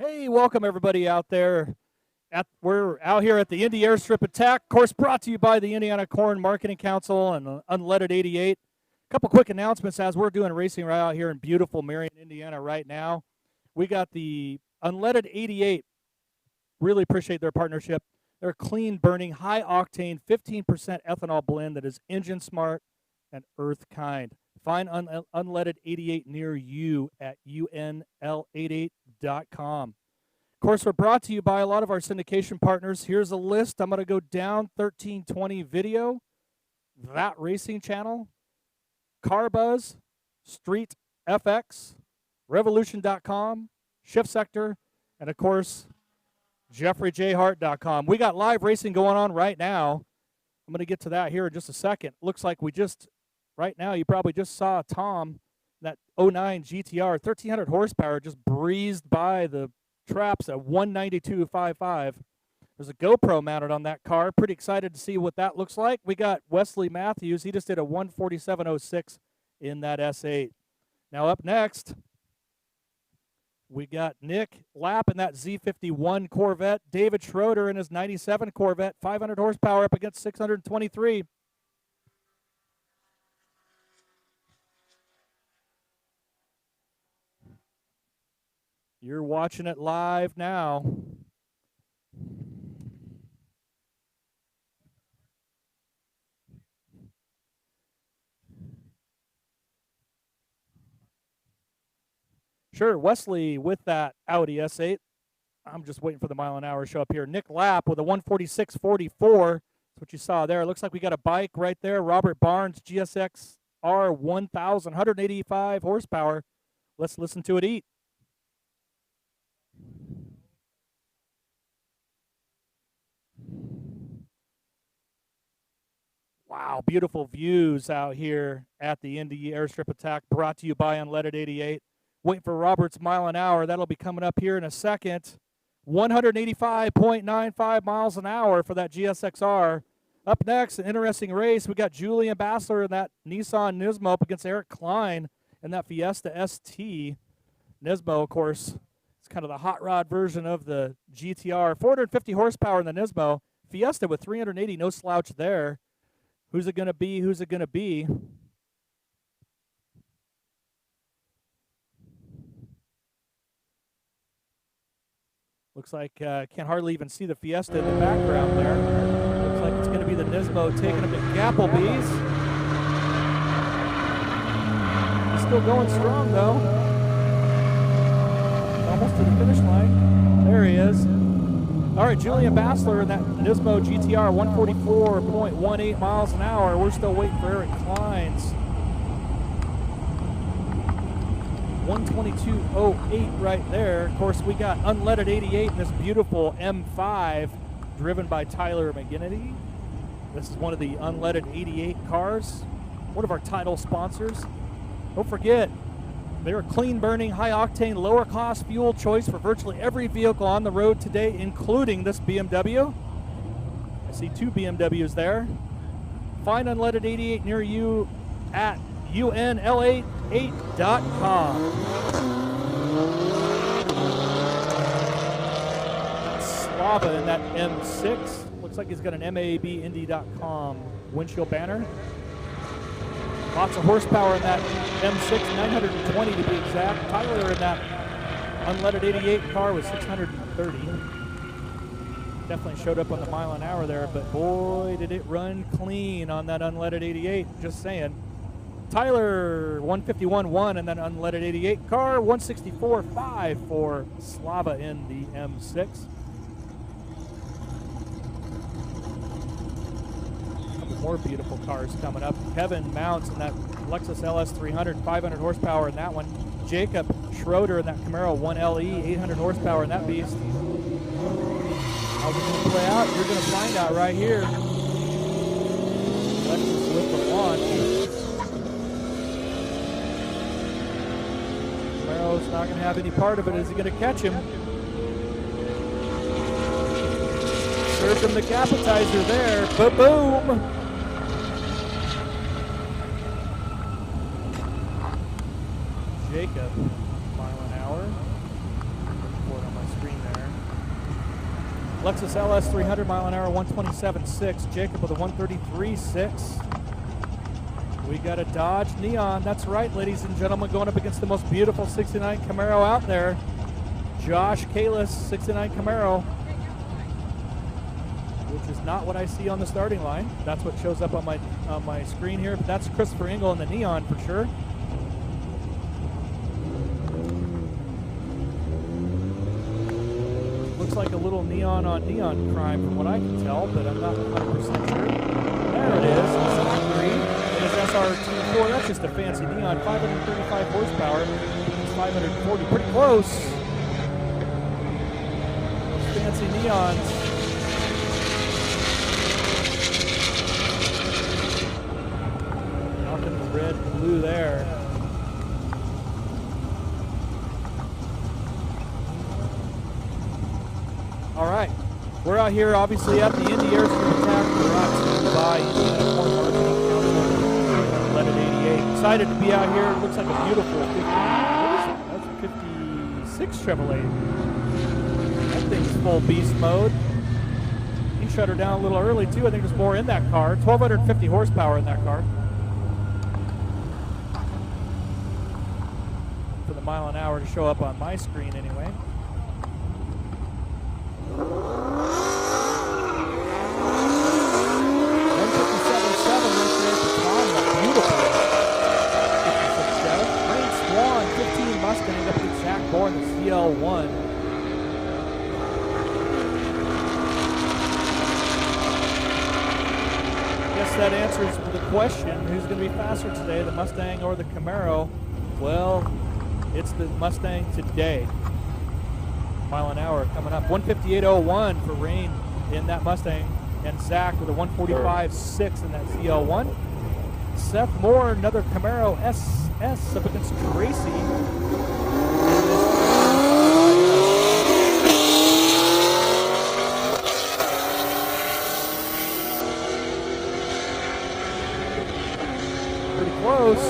Hey, welcome everybody out there. We're out here at the INDY Airstrip Attack. Of course, brought to you by the Indiana Corn Marketing Council and Unleaded 88. A couple quick announcements as we're doing racing right out here in beautiful Marion, Indiana right now. We got the Unleaded 88. Really appreciate their partnership. They're a clean burning, high octane, 15% ethanol blend that is engine smart and earth kind. Find Unleaded 88 near you at unl88.com. Of course, we're brought to you by a lot of our syndication partners. Here's a list. I'm going to go down 1320 Video, That Racing Channel, CarBuzz, Street FX, Revolution.com, Shift Sector, and of course, JeffreyJHart.com. We got live racing going on right now. I'm going to get to that here in just a second. Looks like right now, you probably just saw Tom, that 09 GTR, 1,300 horsepower, just breezed by the traps at 192.55. There's a GoPro mounted on that car. Pretty excited to see what that looks like. We got Wesley Matthews. He just did a 147.06 in that S8. Now up next, we got Nick Lapp in that Z51 Corvette. David Schroeder in his 97 Corvette, 500 horsepower up against 623. You're watching it live now. Sure, Wesley with that Audi S8. I'm just waiting for the mile an hour to show up here. Nick Lapp with a 146.44. That's what you saw there. It looks like we got a bike right there. Robert Barnes, GSX R 1000, 185 horsepower. Let's listen to it eat. Wow, beautiful views out here at the INDY Airstrip Attack, brought to you by Unleaded 88. Waiting for Robert's mile an hour. That'll be coming up here in a second. 185.95 miles an hour for that GSX-R. Up next, an interesting race. We got Julian Bassler in that Nissan Nismo up against Eric Klein in that Fiesta ST. Nismo, of course, it's kind of the hot rod version of the GTR. 450 horsepower in the Nismo. Fiesta with 380, no slouch there. Who's it going to be? Who's it going to be? Looks like can't hardly even see the Fiesta in the background there. Looks like it's going to be the Nismo taking him to Gapplebee's. He's still going strong, though. Almost to the finish line. There he is. All right, Julian Bassler in that Nismo GTR, 144.18 miles an hour. We're still waiting for Eric Klein's 122.08 right there. Of course, we got Unleaded 88 in this beautiful M5 driven by Tyler McGinnity. This is one of the Unleaded 88 cars, one of our title sponsors. Don't forget, they're a clean-burning, high-octane, lower-cost fuel choice for virtually every vehicle on the road today, including this BMW. I see two BMWs there. Find Unleaded 88 near you at unl88.com. Slava in that M6. Looks like he's got an mabindy.com windshield banner. Lots of horsepower in that M6, 920 to be exact. Tyler in that Unleaded 88 car was 630. Definitely showed up on the mile an hour there, but boy, did it run clean on that Unleaded 88. Just saying. Tyler, 151.1 in that Unleaded 88 car, 164.5 for Slava in the M6. More beautiful cars coming up. Kevin Mounts in that Lexus LS 300, 500 horsepower in that one. Jacob Schroeder in that Camaro 1LE, 800 horsepower in that beast. How's it going to play out? You're going to find out right here. Lexus with the launch. Camaro's not going to have any part of it. Is he going to catch him? Served him the appetizer there. Ba-boom! Jacob, mile an hour. Report on my Lexus LS 300 mile an hour, 127.6. Jacob with a 133.6. We got a Dodge Neon. That's right, ladies and gentlemen, going up against the most beautiful 69 Camaro out there. Josh Kalis, 69 Camaro, which is not what I see on the starting line. That's what shows up on my screen here, but that's Christopher Engel in the Neon for sure. Looks like a little neon on neon crime from what I can tell, but I'm not 100% sure. There it is, Zachary. It is SRT4. That's just a fancy neon, 535 horsepower. It's 540, pretty close. Those fancy neons. Nothing red, blue there. All right, we're out here obviously at the Indy Airstrip attack brought to you by Indiana Corn Marketing Council, Leaded 88. Excited to be out here. It looks like a beautiful 50, what is it? That's a 56 Chevrolet. That thing's full beast mode. He shut her down a little early too. I think there's more in that car. 1,250 horsepower in that car. For the mile an hour to show up on my screen anyway. 157.7 right there for Tom. Beautiful 56.7. Rain Swan, 15 Mustang up with Zach Bourne, the CL1. Guess that answers the question, who's going to be faster today, the Mustang or the Camaro? Well, it's the Mustang today. Mile an hour coming up. 158.01 for Rain in that Mustang, and Zach with a 145.6 in that ZL1. Seth Moore, another Camaro SS up against Tracy. Pretty close.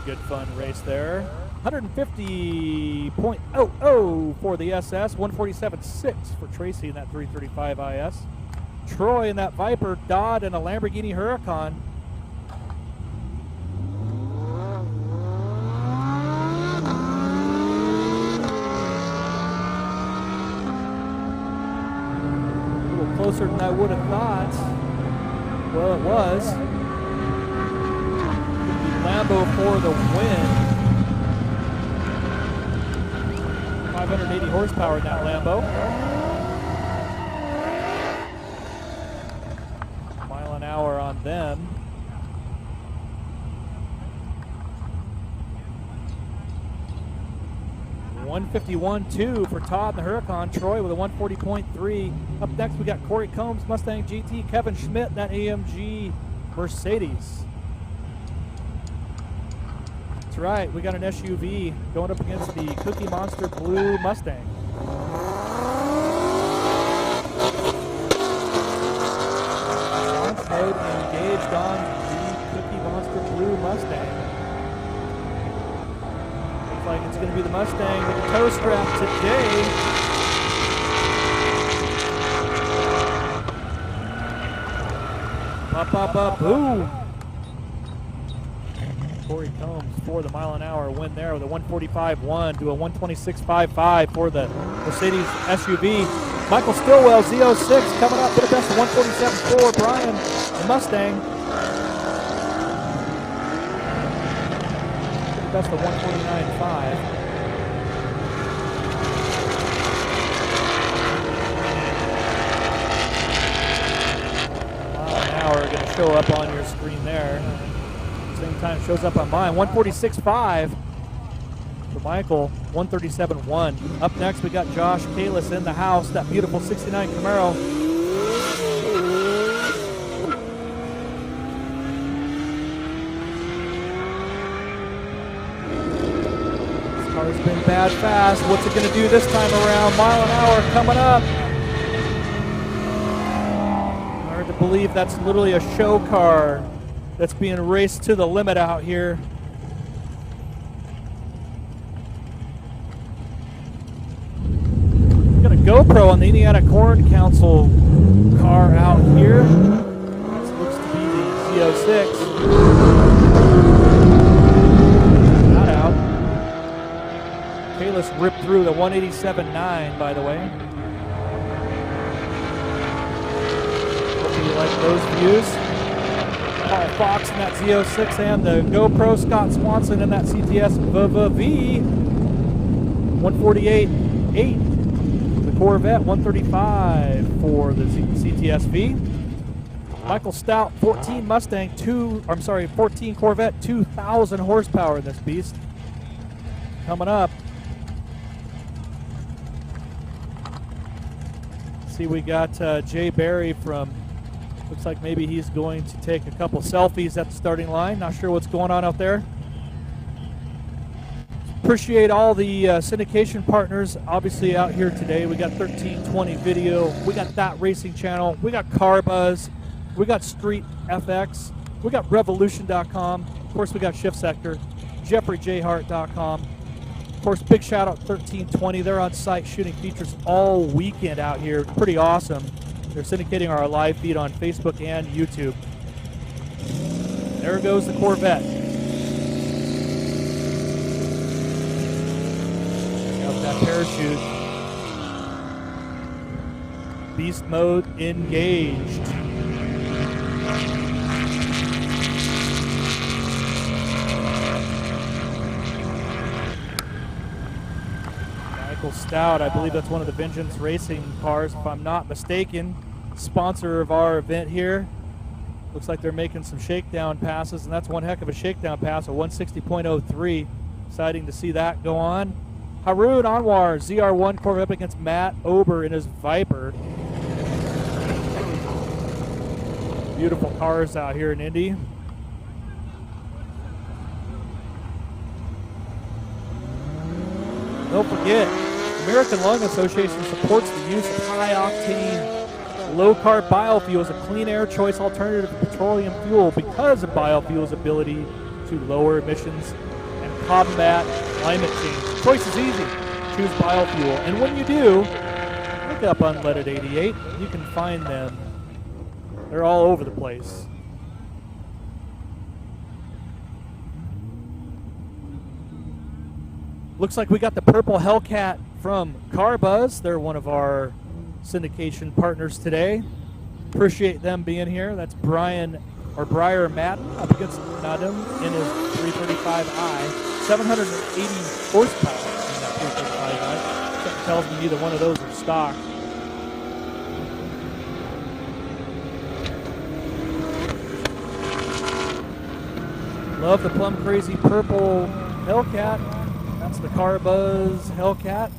Good fun race there. 150.00 for the SS, 147.6 for Tracy in that 335 IS. Troy in that Viper, Dodd, and a Lamborghini Huracan. A little closer than I would have thought. Well, it was. Lambo for the win. 580 horsepower in that Lambo. Mile an hour on them. $151.2 for Todd and the Huracan. Troy with a 140.3. Up next we got Corey Combs, Mustang GT. Kevin Schmidt, that AMG Mercedes. That's right, we got an SUV going up against the Cookie Monster Blue Mustang. Launch mode engaged on the Cookie Monster Blue Mustang. Looks like it's going to be the Mustang with the toe strap today. Up, boom! Corey Combs for the mile an hour win there with a 145.1 to a 126.55 for the Mercedes SUV. Michael Stillwell, Z06, coming up with a best of 147.4. Brian, the Mustang. With a best of 149.5. Mile an hour going to show up on your screen there. Same time it shows up on mine. 146.5 for Michael, 137.1. Up next we got Josh Kalis in the house, that beautiful 69 Camaro. This car's been bad fast. What's it going to do this time around? Mile an hour coming up. Hard to believe that's literally a show car. that's being raced to the limit out here. Got a GoPro on the Indiana Corn Council car out here. This looks to be the Z06. Not out. Kalis ripped through the 187.9, by the way. Hope you like those views. Paul Fox in that Z06 and the GoPro. Scott Swanson in that CTS V 148.8. Corvette 135 for the CTS-V. Michael Stout 14 Mustang 14 Corvette 2,000 horsepower in this beast. Coming up. See, we got Jay Barry from, looks like maybe he's going to take a couple selfies at the starting line. Not sure what's going on out there. Appreciate all the syndication partners obviously out here today. We got 1320 Video, we got That Racing Channel, we got Car Buzz, we got Street FX, we got Revolution.com, of course we got Shift Sector, JeffreyJHart.com. Of course, big shout out 1320. They're on site shooting features all weekend out here. Pretty awesome. They're syndicating our live feed on Facebook and YouTube. There goes the Corvette. That parachute. Beast mode engaged. Michael Stout, I believe that's one of the Vengeance Racing cars, if I'm not mistaken. Sponsor of our event here. Looks like they're making some shakedown passes, and that's one heck of a shakedown pass, a 160.03. Exciting to see that go on. Haroon Anwar, ZR1 Corvette up against Matt Ober in his Viper. Beautiful cars out here in Indy. Don't forget, the American Lung Association supports the use of high-octane, low-carb biofuel as a clean air choice alternative to petroleum fuel because of biofuel's ability to lower emissions and combat climate change. Choice is easy. Choose biofuel. And when you do, look up Unleaded 88. You can find them. They're all over the place. Looks like we got the purple Hellcat from Car Buzz. They're one of our syndication partners today. Appreciate them being here. That's Briar Madden up against Nadum in his 335i. 780 horsepower in that 335i. That tells me neither one of those are stock. Love the plum crazy purple Hellcat. That's the Car Buzz Hellcat.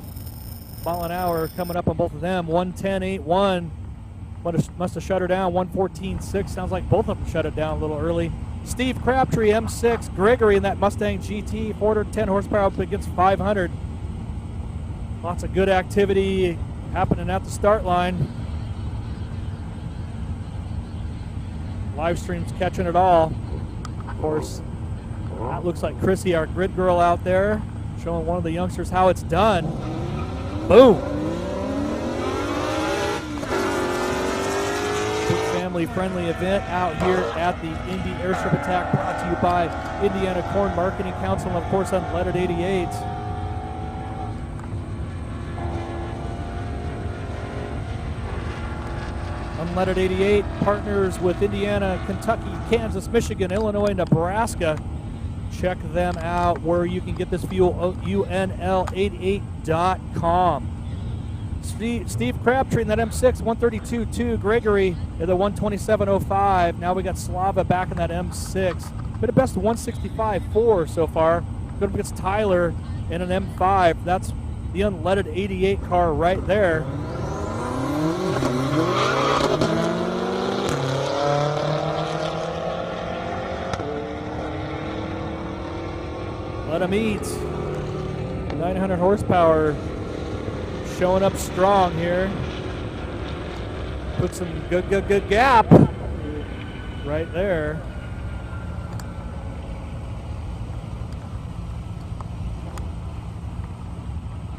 Mile an hour coming up on both of them. 110.81. Must have shut her down. 114.6. Sounds like both of them shut it down a little early. Steve Crabtree, M6. Gregory in that Mustang GT, 410 horsepower up against 500. Lots of good activity happening at the start line. Live stream's catching it all. Of course, that looks like Chrissy, our grid girl out there, showing one of the youngsters how it's done. Boom. Family-friendly event out here at the Indy Airstrip Attack, brought to you by Indiana Corn Marketing Council and, of course, Unleaded 88. Unleaded 88 partners with Indiana, Kentucky, Kansas, Michigan, Illinois, Nebraska. Check them out where you can get this fuel, unl88.com. Steve Crabtree in that M6, 132.2. Gregory in the 127.05. Now we got Slava back in that M6. Been a best of 165.4 so far. Going up against Tyler in an M5. That's the Unleaded 88 car right there. Let them eat. 900 horsepower. Showing up strong here. Put some good gap right there.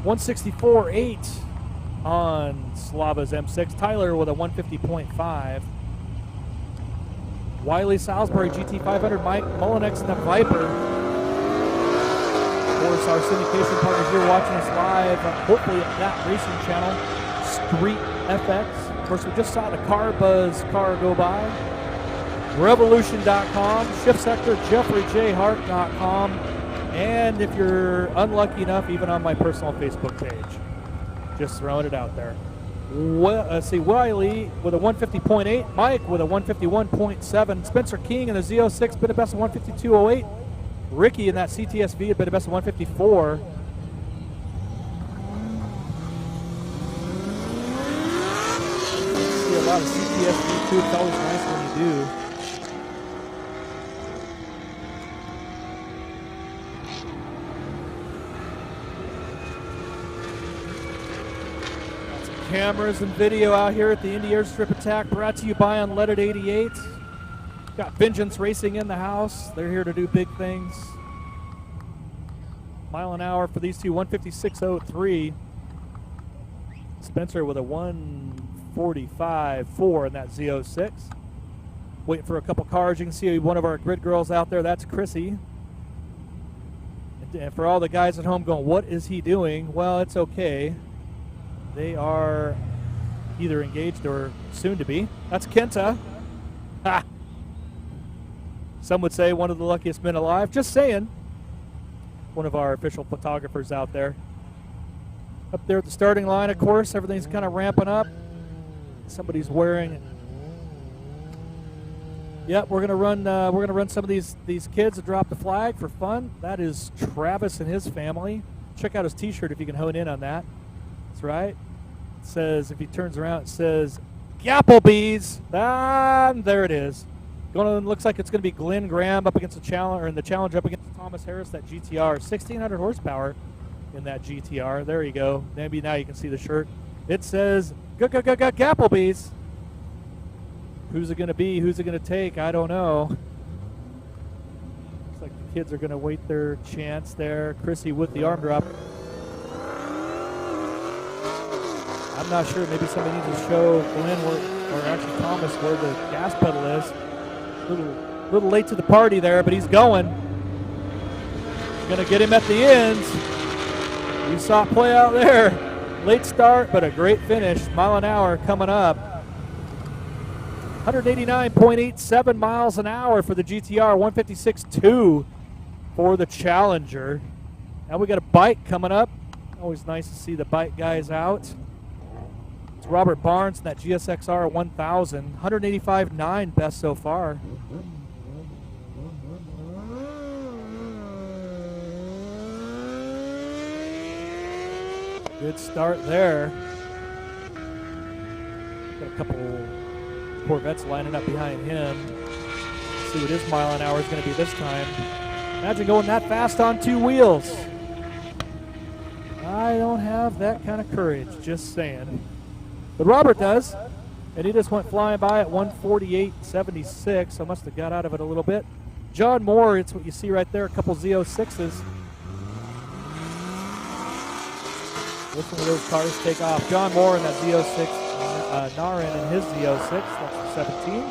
164.8 on Slava's M6. Tyler with a 150.5. Wiley Salisbury GT500. Mike Mullinex in the Viper. Of course, our syndication partners here watching us live, hopefully at that racing channel, Street FX. Of course, we just saw the Car Buzz car go by. Revolution.com, Shift Sector, JeffreyJHart.com, and if you're unlucky enough, even on my personal Facebook page. Just throwing it out there. Well, let's see, Wiley with a 150.8, Mike with a 151.7, Spencer King in the Z06, been a best of 152.08. Ricky in that CTSV had been a best of 154. See a lot of CTSV too. It's always nice when you do. Lots of cameras and video out here at the Indy Airstrip Attack, brought to you by Unleaded 88. Got Vengeance Racing in the house. They're here to do big things. Mile an hour for these two, 156.03. Spencer with a 145.4 in that Z06. Waiting for a couple cars. You can see one of our grid girls out there. That's Chrissy. And for all the guys at home going, what is he doing? Well, it's okay. They are either engaged or soon to be. That's Kenta. Ha! Some would say one of the luckiest men alive. Just saying. One of our official photographers out there. Up there at the starting line, of course, everything's kind of ramping up. Somebody's wearing. Yep, we're gonna run some of these kids to drop the flag for fun. That is Travis and his family. Check out his T-shirt if you can hone in on that. That's right. It says, if he turns around, it says Applebee's. And there it is. Looks like it's going to be Glenn Graham up against the Challenger, and the Challenger up against Thomas Harris, that GTR. 1,600 horsepower in that GTR. There you go. Maybe now you can see the shirt. It says, Applebee's. Who's it going to be? Who's it going to take? I don't know. Looks like the kids are going to wait their chance there. Chrissy with the arm drop. I'm not sure. Maybe somebody needs to show Glenn or actually Thomas where the gas pedal is. Little late to the party there, but he's going. Gonna get him at the ends. You saw it play out there. Late start, but a great finish. Mile an hour coming up. 189.87 miles an hour for the GTR. 156.2 for the Challenger. Now we got a bike coming up. Always nice to see the bike guys out. It's Robert Barnes in that GSXR 1000. 185.9 best so far. Good start there. Got a couple Corvettes lining up behind him. Let's see what his mile an hour is going to be this time. Imagine going that fast on two wheels. I don't have that kind of courage, just saying. But Robert does, and he just went flying by at 148.76, so must have got out of it a little bit. John Moore, it's what you see right there, a couple Z06s. Listen to those cars take off. John Moore in that Z06, Narin in his Z06, that's the 17.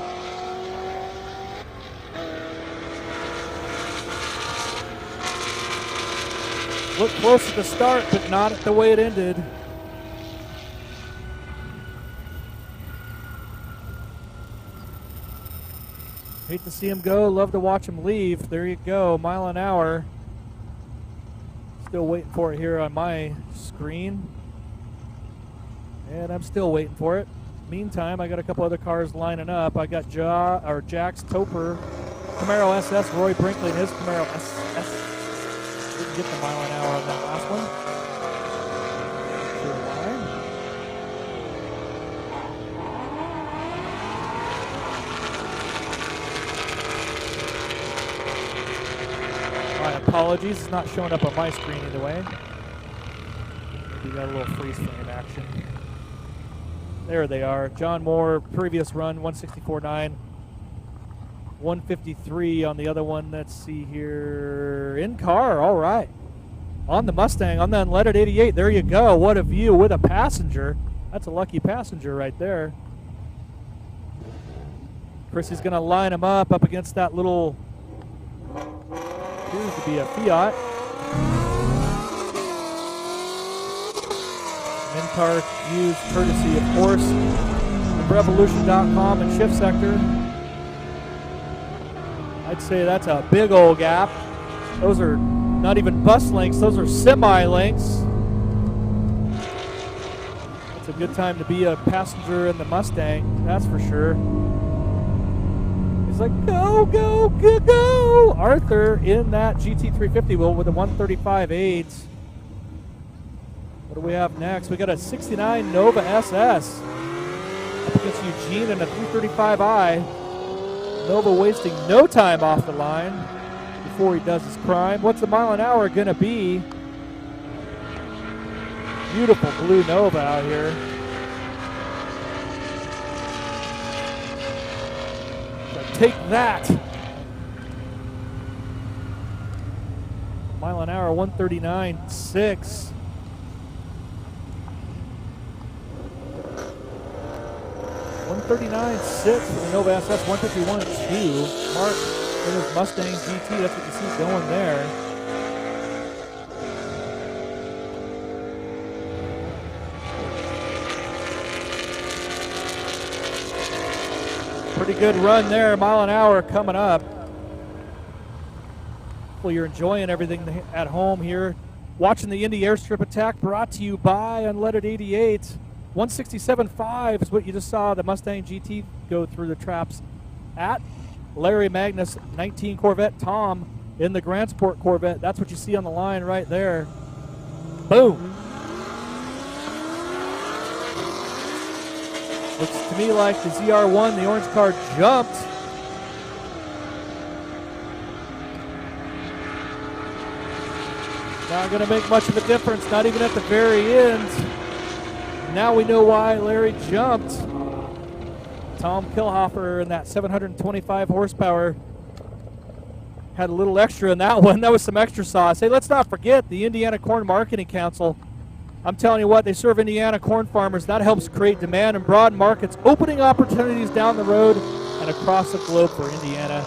Looked close at the start, but not at the way it ended. Hate to see him go, love to watch him leave. There you go, mile an hour. Still waiting for it here on my screen. And I'm still waiting for it. Meantime, I got a couple other cars lining up. I got Jax Toper, Camaro SS, Roy Brinkley and his Camaro SS. Didn't get the mile an hour on that last one. Sure why. My apologies, it's not showing up on my screen either way. Maybe got a little freeze frame action. There they are. John Moore, previous run, 164.9. 153 on the other one. Let's see here. In car, all right. on the Mustang, on the unleaded 88. There you go. What a view with a passenger. That's a lucky passenger right there. Chrissy's going to line him up against that little, appears to be a Fiat. In-car views courtesy, of course, of Revolution.com and Shift Sector. I'd say that's a big old gap. Those are not even bus lengths, those are semi lengths. It's a good time to be a passenger in the Mustang, that's for sure. He's like, go, go, go, go! Arthur in that GT350 wheel with a 135 aids. What do we have next? We got a 69 Nova SS up against Eugene in a 335i. Nova wasting no time off the line before he does his crime. What's the mile an hour going to be? Beautiful blue Nova out here. So take that. Mile an hour, 139.6. 139.6 for the Nova SS, 151.2. Mark in his Mustang GT, that's what you see going there. Pretty good run there, mile an hour coming up. Well, you're enjoying everything at home here. Watching the Indy Airstrip attack, brought to you by Unleaded 88. 167.5 is what you just saw the Mustang GT go through the traps at. Larry Magnus, 19 Corvette. Tom in the Grand Sport Corvette. That's what you see on the line right there. Boom. Looks to me like the ZR1, the orange car, jumped. Not going to make much of a difference, not even at the very end. Now we know why Larry jumped. Tom Kilhofer in that 725 horsepower had a little extra in that one. That was some extra sauce. Hey, let's not forget the Indiana Corn Marketing Council. I'm telling you what, they serve Indiana corn farmers. That helps create demand and broad markets, opening opportunities down the road and across the globe for Indiana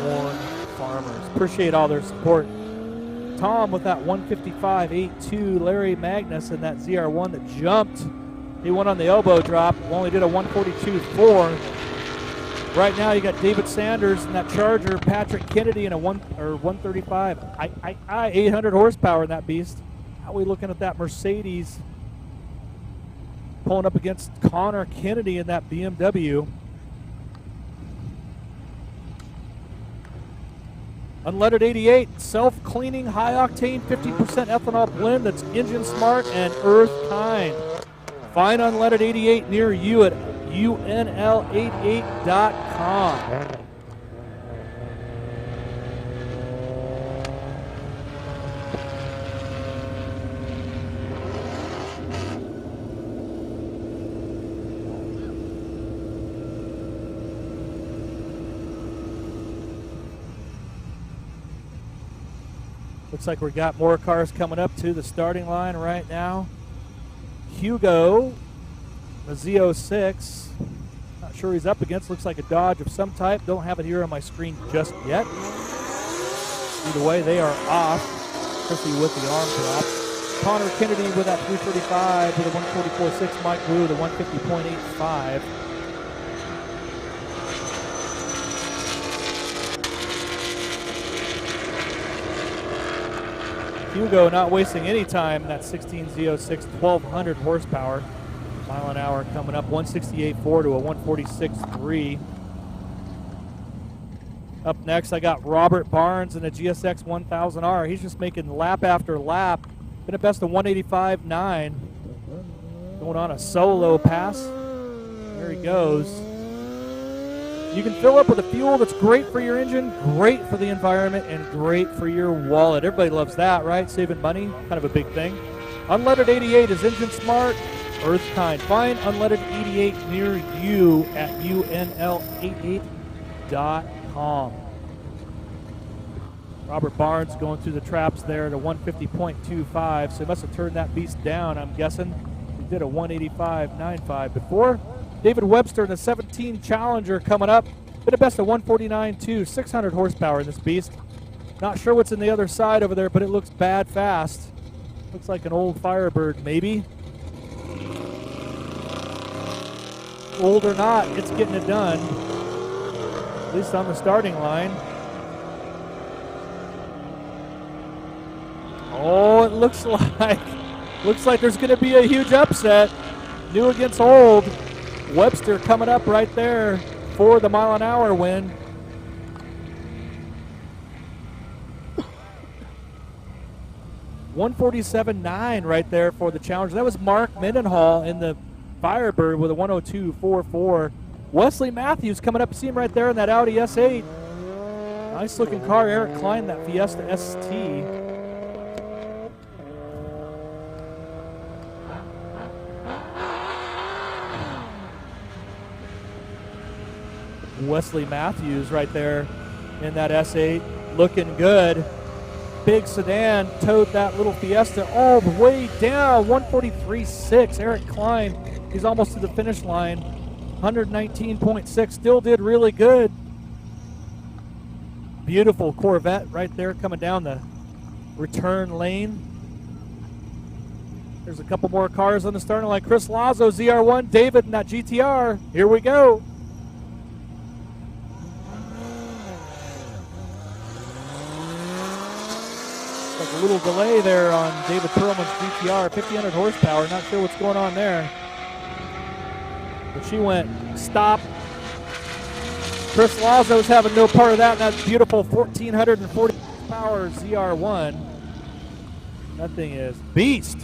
corn farmers. Appreciate all their support. Tom with that 155.82, Larry Magnus in that ZR1 that jumped. He went on the elbow drop, only did a 142.4. Right now you got David Sanders in that Charger, Patrick Kennedy in a 135, 800 horsepower in that beast. How are we looking at that Mercedes pulling up against Connor Kennedy in that BMW? Unleaded 88, self-cleaning, high-octane, 50% ethanol blend that's engine smart and earth kind. Find Unleaded 88 near you at unl88.com. Looks like we got more cars coming up to the starting line right now. Hugo, the Z06. Not sure he's up against. Looks like a Dodge of some type. Don't have it here on my screen just yet. Either way, they are off. Chrissy with the arm drop. Connor Kennedy with that 335 with a 144.6. Mike Wu with a 150.85. Hugo not wasting any time. That 16 Z06, 1200 horsepower. Mile an hour coming up, 168.4 to a 146.3. Up next, I got Robert Barnes in a GSX 1000R. He's just making lap after lap. Been a best of 185.9. Going on a solo pass. There he goes. You can fill up with a fuel that's great for your engine, great for the environment, and great for your wallet. Everybody loves that, right? Saving money, kind of a big thing. Unleaded 88 is engine smart, earth kind. Find Unleaded 88 near you at unl88.com. Robert Barnes going through the traps there at a 150.25, so he must have turned that beast down, I'm guessing. He did a 185.95 before. David Webster in the 17 Challenger coming up. Been a best of 149.2, 600 horsepower in this beast. Not sure what's in the other side over there, but it looks bad fast. Looks like an old Firebird, maybe. Old or not, it's getting it done. At least on the starting line. Oh, it looks like there's going to be a huge upset. New against old. Webster coming up right there for the mile-an-hour win. $147.9 right there for the Challenger. That was Mark Mendenhall in the Firebird with a 102.44. Wesley Matthews coming up. See him right there in that Audi S8. Nice looking car. Eric Klein, that Fiesta ST. Wesley Matthews right there in that S8, looking good. Big sedan towed that little Fiesta all the way down, 143.6. Eric Klein, he's almost to the finish line, 119.6, still did really good. Beautiful Corvette right there coming down the return lane. There's a couple more cars on the starting line. Chris Lazo, ZR1, David in that GTR. Here we go. Like a little delay there on David Perlman's GTR, 1,500 horsepower. Not sure what's going on there. But she went stop. Chris Lazo's having no part of that in that beautiful 1,440 horsepower ZR1. That thing is beast.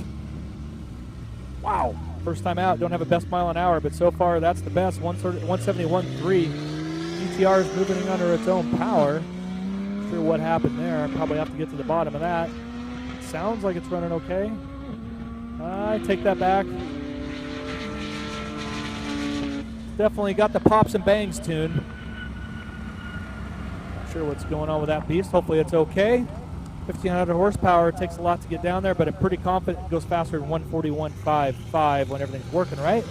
Wow. First time out, don't have a best mile an hour, but so far that's the best. 171.3. GTR is moving under its own power. Not sure what happened there. I probably have to get to the bottom of that. Sounds like it's running okay. I take that back. Definitely got the pops and bangs tune. Not sure what's going on with that beast. Hopefully it's okay. 1,500 horsepower. It takes a lot to get down there, but I'm pretty confident it goes faster than 141.55 when everything's working right.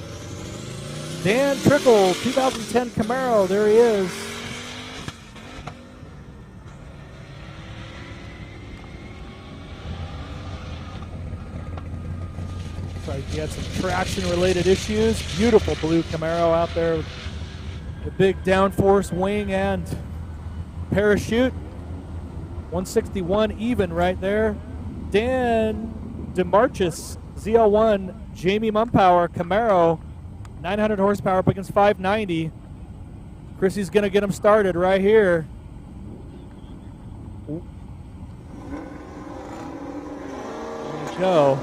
Dan Trickle, 2010 Camaro. There he is. Like he had some traction-related issues. Beautiful blue Camaro out there with the big downforce wing and parachute. 161 even right there. Dan DeMarchis, ZL1, Jamie Mumpower, Camaro, 900 horsepower up against 590. Chrissy's going to get him started right here. There you go.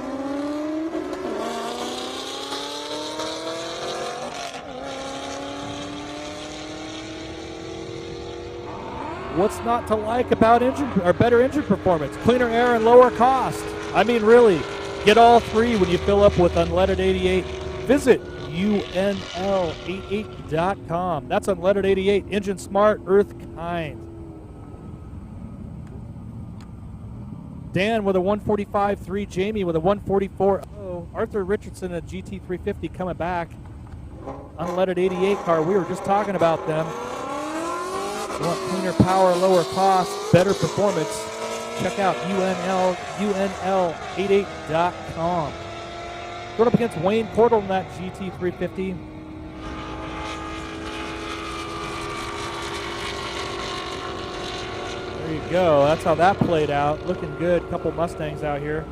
What's not to like about better engine performance? Cleaner air and lower cost. I mean, really, get all three when you fill up with Unleaded 88. Visit UNL88.com. That's Unleaded 88. Engine smart, earth kind. Dan with a 145.3. Jamie with a 144.0. Arthur Richardson, a GT350 coming back. Unleaded 88 car. We were just talking about them. You want cleaner power, lower cost, better performance, check out UNL88.com. Going up against Wayne Portal in that GT350. There you go. That's how that played out. Looking good. Couple Mustangs out here.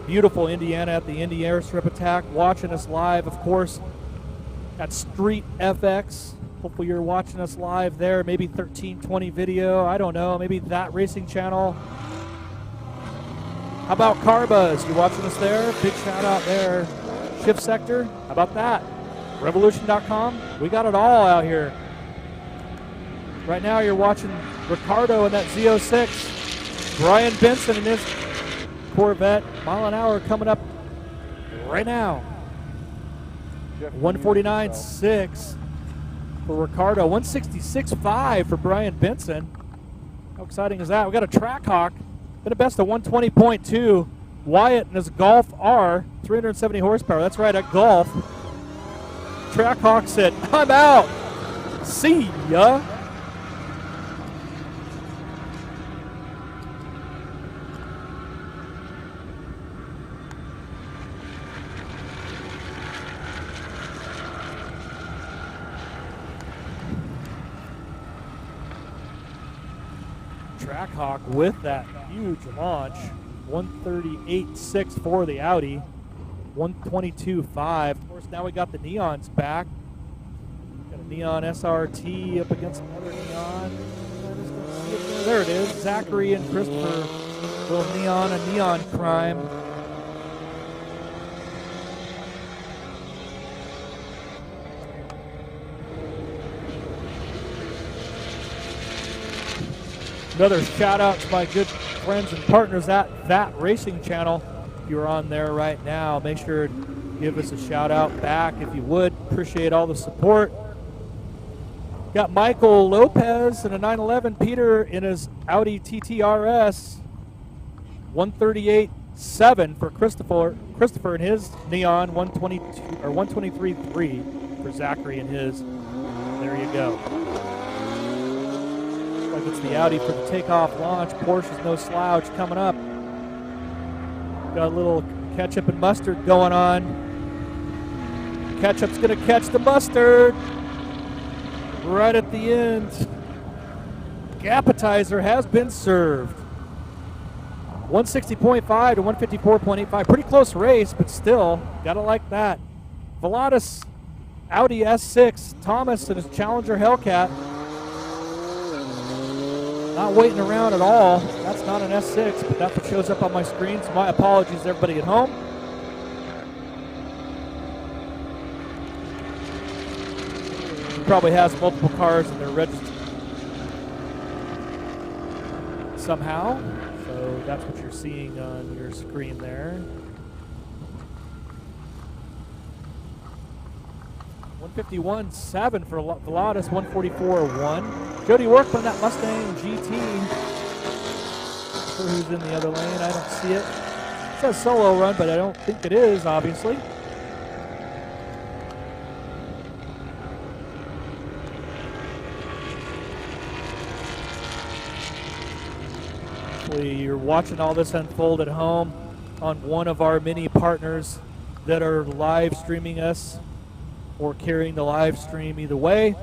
Beautiful Indiana at the Indy Airstrip attack. Watching us live, of course, at Street FX. Hopefully you're watching us live there. Maybe 1320 video. I don't know. Maybe that racing channel. How about Carbuzz? You watching us there? Big shout out there. Shift Sector. How about that? Revolution.com. We got it all out here. Right now you're watching Ricardo in that Z06. Brian Benson in his Corvette. Mile an hour coming up right now. 149.6 for Ricardo. 166.5 for Brian Benson. How exciting is that? We got a Trackhawk, been a best of 120.2. Wyatt and his Golf R, 370 horsepower. That's right, at Golf. Trackhawk said, I'm out. See ya. Trackhawk with that huge launch. 138.6 for the Audi. 122.5. Of course, now we got the Neons back. Got a Neon SRT up against another Neon. There it is. Zachary and Christopher. Little Neon, a Neon crime. Another shout out to my good friends and partners at That Racing Channel. If you're on there right now, make sure to give us a shout out back if you would. Appreciate all the support. Got Michael Lopez in a 911, Peter in his Audi TTRS. 138.7 for Christopher in his Neon. 122 or 123.3 for Zachary in his. There you go. Like it's the Audi for the takeoff launch. Porsche's no slouch coming up. Got a little ketchup and mustard going on. Ketchup's gonna catch the mustard right at the end. Appetizer has been served. 160.5 to 154.85. Pretty close race, but still, gotta like that. Velatus Audi S6. Thomas and his Challenger Hellcat. Not waiting around at all. That's not an S6, but that's what shows up on my screen. So my apologies to everybody at home. He probably has multiple cars and they're registered somehow. So that's what you're seeing on your screen there. 151.7 for Velatus, 144.1. Jody Workman, that Mustang GT. Not sure who's in the other lane. I don't see it. It says solo run, but I don't think it is, obviously. Hopefully you're watching all this unfold at home on one of our many partners that are live streaming us or carrying the live stream either way.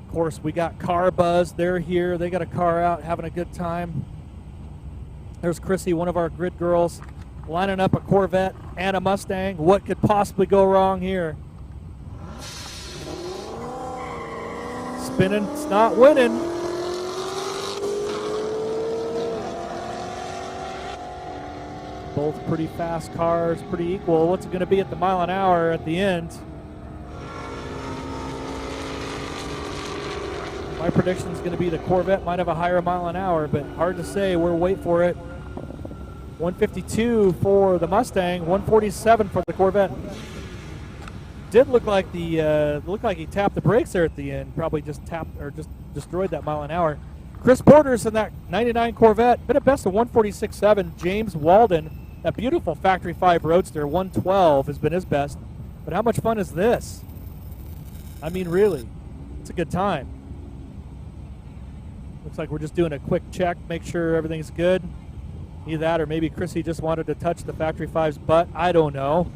Of course, we got Car Buzz. They're here. They got a car out, having a good time. There's Chrissy, one of our grid girls, lining up a Corvette and a Mustang. What could possibly go wrong here? Spinning, it's not winning. Both pretty fast cars, pretty equal. What's it going to be at the mile an hour at the end? My prediction is going to be the Corvette might have a higher mile an hour, but hard to say. We'll wait for it. 152 for the Mustang, 147 for the Corvette. Did look like he tapped the brakes there at the end. Probably just tapped or just destroyed that mile an hour. Chris Porter's in that 99 Corvette. Been a best of 146.7. James Walden, that beautiful Factory 5 Roadster, 112 has been his best. But how much fun is this? I mean, really, it's a good time. Looks like we're just doing a quick check, make sure everything's good. Either that or maybe Chrissy just wanted to touch the Factory 5's butt. I don't know.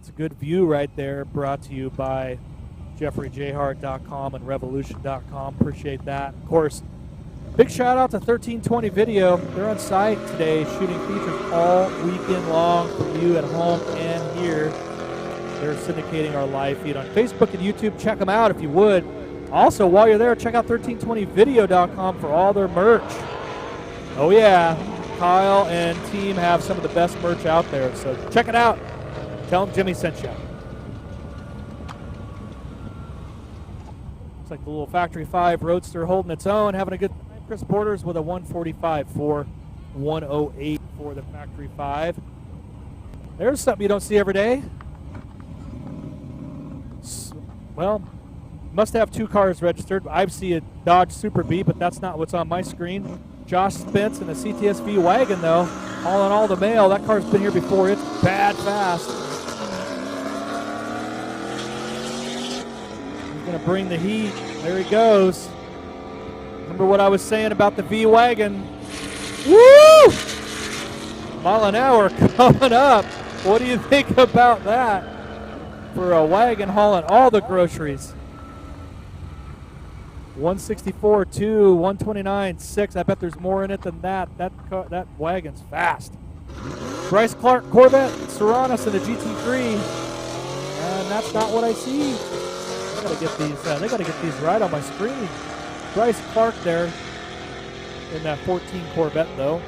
It's a good view right there, brought to you by JeffreyJhart.com and Revolution.com. Appreciate that. Of course, big shout out to 1320 Video. They're on site today shooting features all weekend long for you at home and here. They're syndicating our live feed on Facebook and YouTube. Check them out if you would. Also, while you're there, check out 1320video.com for all their merch. Oh yeah, Kyle and team have some of the best merch out there, so check it out. Tell them Jimmy sent you. Looks like the little Factory 5 Roadster holding its own, having a good time. Chris Porter's with a 145 for 108 for the Factory 5. There's something you don't see every day. well, must have 2 cars registered. I see a Dodge Super Bee, but that's not what's on my screen. Josh Spence in a CTSV wagon, though, hauling all the mail. That car's been here before. It's bad fast. He's going to bring the heat. There he goes. Remember what I was saying about the V-Wagon? Woo! Mile an hour coming up. What do you think about that for a wagon hauling all the groceries? 164.2, 129.6. I bet there's more in it than that. That wagon's fast. Bryce Clark Corvette, Serranos in a GT3, and that's not what I see. I gotta get these. They gotta get these right on my screen. Bryce Clark there in that 14 Corvette, though.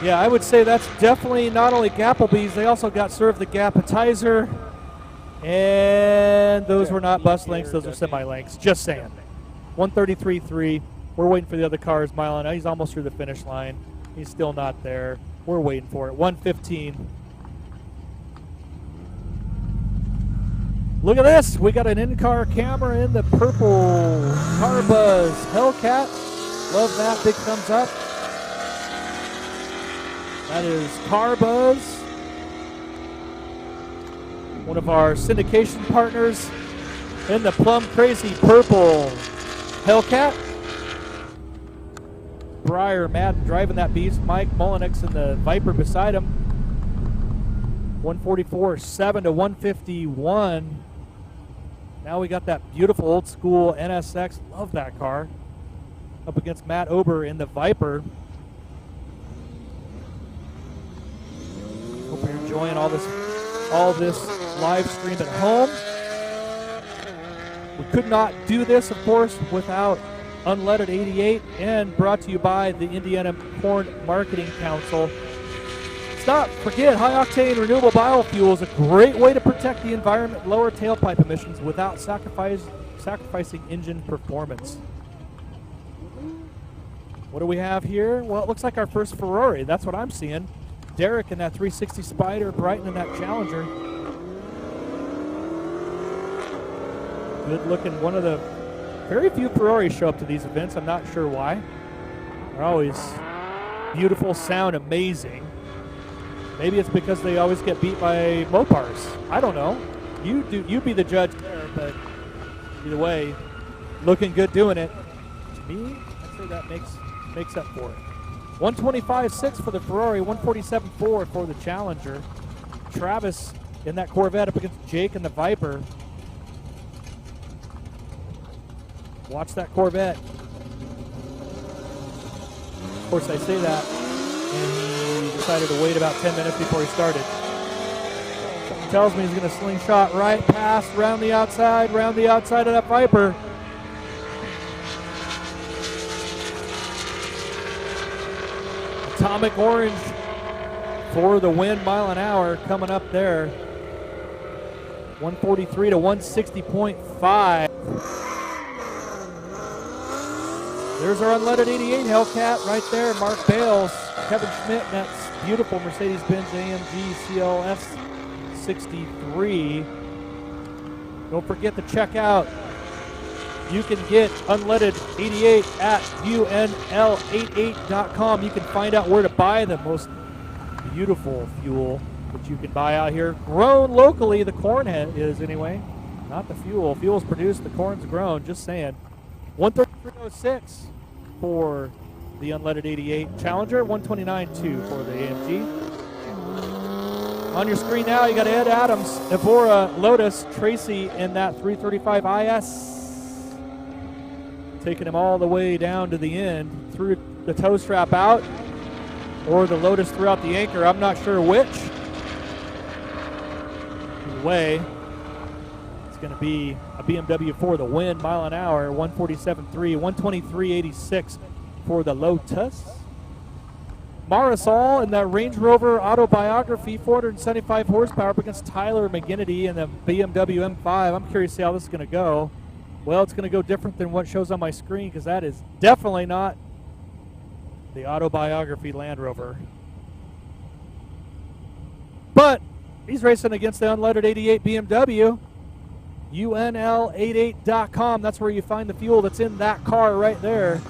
Yeah, I would say that's definitely not only Gapplebee's, they also got served the Gappetizer. And those were not bus lengths, those are semi-lengths. Just saying. 133.3. We're waiting for the other cars. Mile an hour. He's almost through the finish line. He's still not there. We're waiting for it. 115. Look at this. We got an in-car camera in the purple Car Buzz Hellcat. Love that. Big thumbs up. That is Car Buzz, one of our syndication partners in the plum crazy purple Hellcat. Briar Madden driving that beast. Mike Mullenix in the Viper beside him. 144.7 to 151. Now we got that beautiful old school NSX. Love that car. Up against Matt Ober in the Viper. Hope you're enjoying all this live stream at home. We could not do this, of course, without Unleaded 88, and brought to you by the Indiana Corn Marketing Council. Stop, forget, high-octane renewable biofuel is a great way to protect the environment, lower tailpipe emissions without sacrificing engine performance. What do we have here? Well, it looks like our first Ferrari. That's what I'm seeing. Derek in that 360 Spider, Brighton in that Challenger. Good looking. One of the very few Ferraris show up to these events. I'm not sure why. They're always beautiful, sound amazing. Maybe it's because they always get beat by Mopars. I don't know. You be the judge there, but either way, looking good doing it. To me, I'd say that makes up for it. 125.6 for the Ferrari, 147.4 for the Challenger. Travis in that Corvette up against Jake in the Viper. Watch that Corvette. Of course, I say that, and he decided to wait about 10 minutes before he started. Something tells me he's going to slingshot right past, round the outside of that Viper. Atomic Orange for the win, mile an hour coming up there. 143 to 160.5. There's our Unleaded 88 Hellcat right there. Mark Bales, Kevin Schmidt, and that's beautiful Mercedes-Benz AMG CLS 63. Don't forget to check out. You can get Unleaded 88 at unl88.com. You can find out where to buy the most beautiful fuel that you can buy out here. Grown locally, the corn is anyway. Not the fuel. Fuel's produced, the corn's grown, just saying. 133.06 for the Unleaded 88 Challenger, 129.2 for the AMG. On your screen now, you got Ed Adams, Evora, Lotus, Tracy in that 335 IS. Taking him all the way down to the end, through the tow strap out, or the Lotus throughout the anchor. I'm not sure which. Either way, it's going to be a BMW for the win, mile an hour, 147.3, 123.86 for the Lotus. Marisol in that Range Rover Autobiography, 475 horsepower up against Tyler McGinnity in the BMW M5. I'm curious to see how this is going to go. Well, it's going to go different than what shows on my screen because that is definitely not The autobiography Land Rover. But he's racing against the unleaded 88 BMW. UNL88.com. That's where you find the fuel that's in that car right there.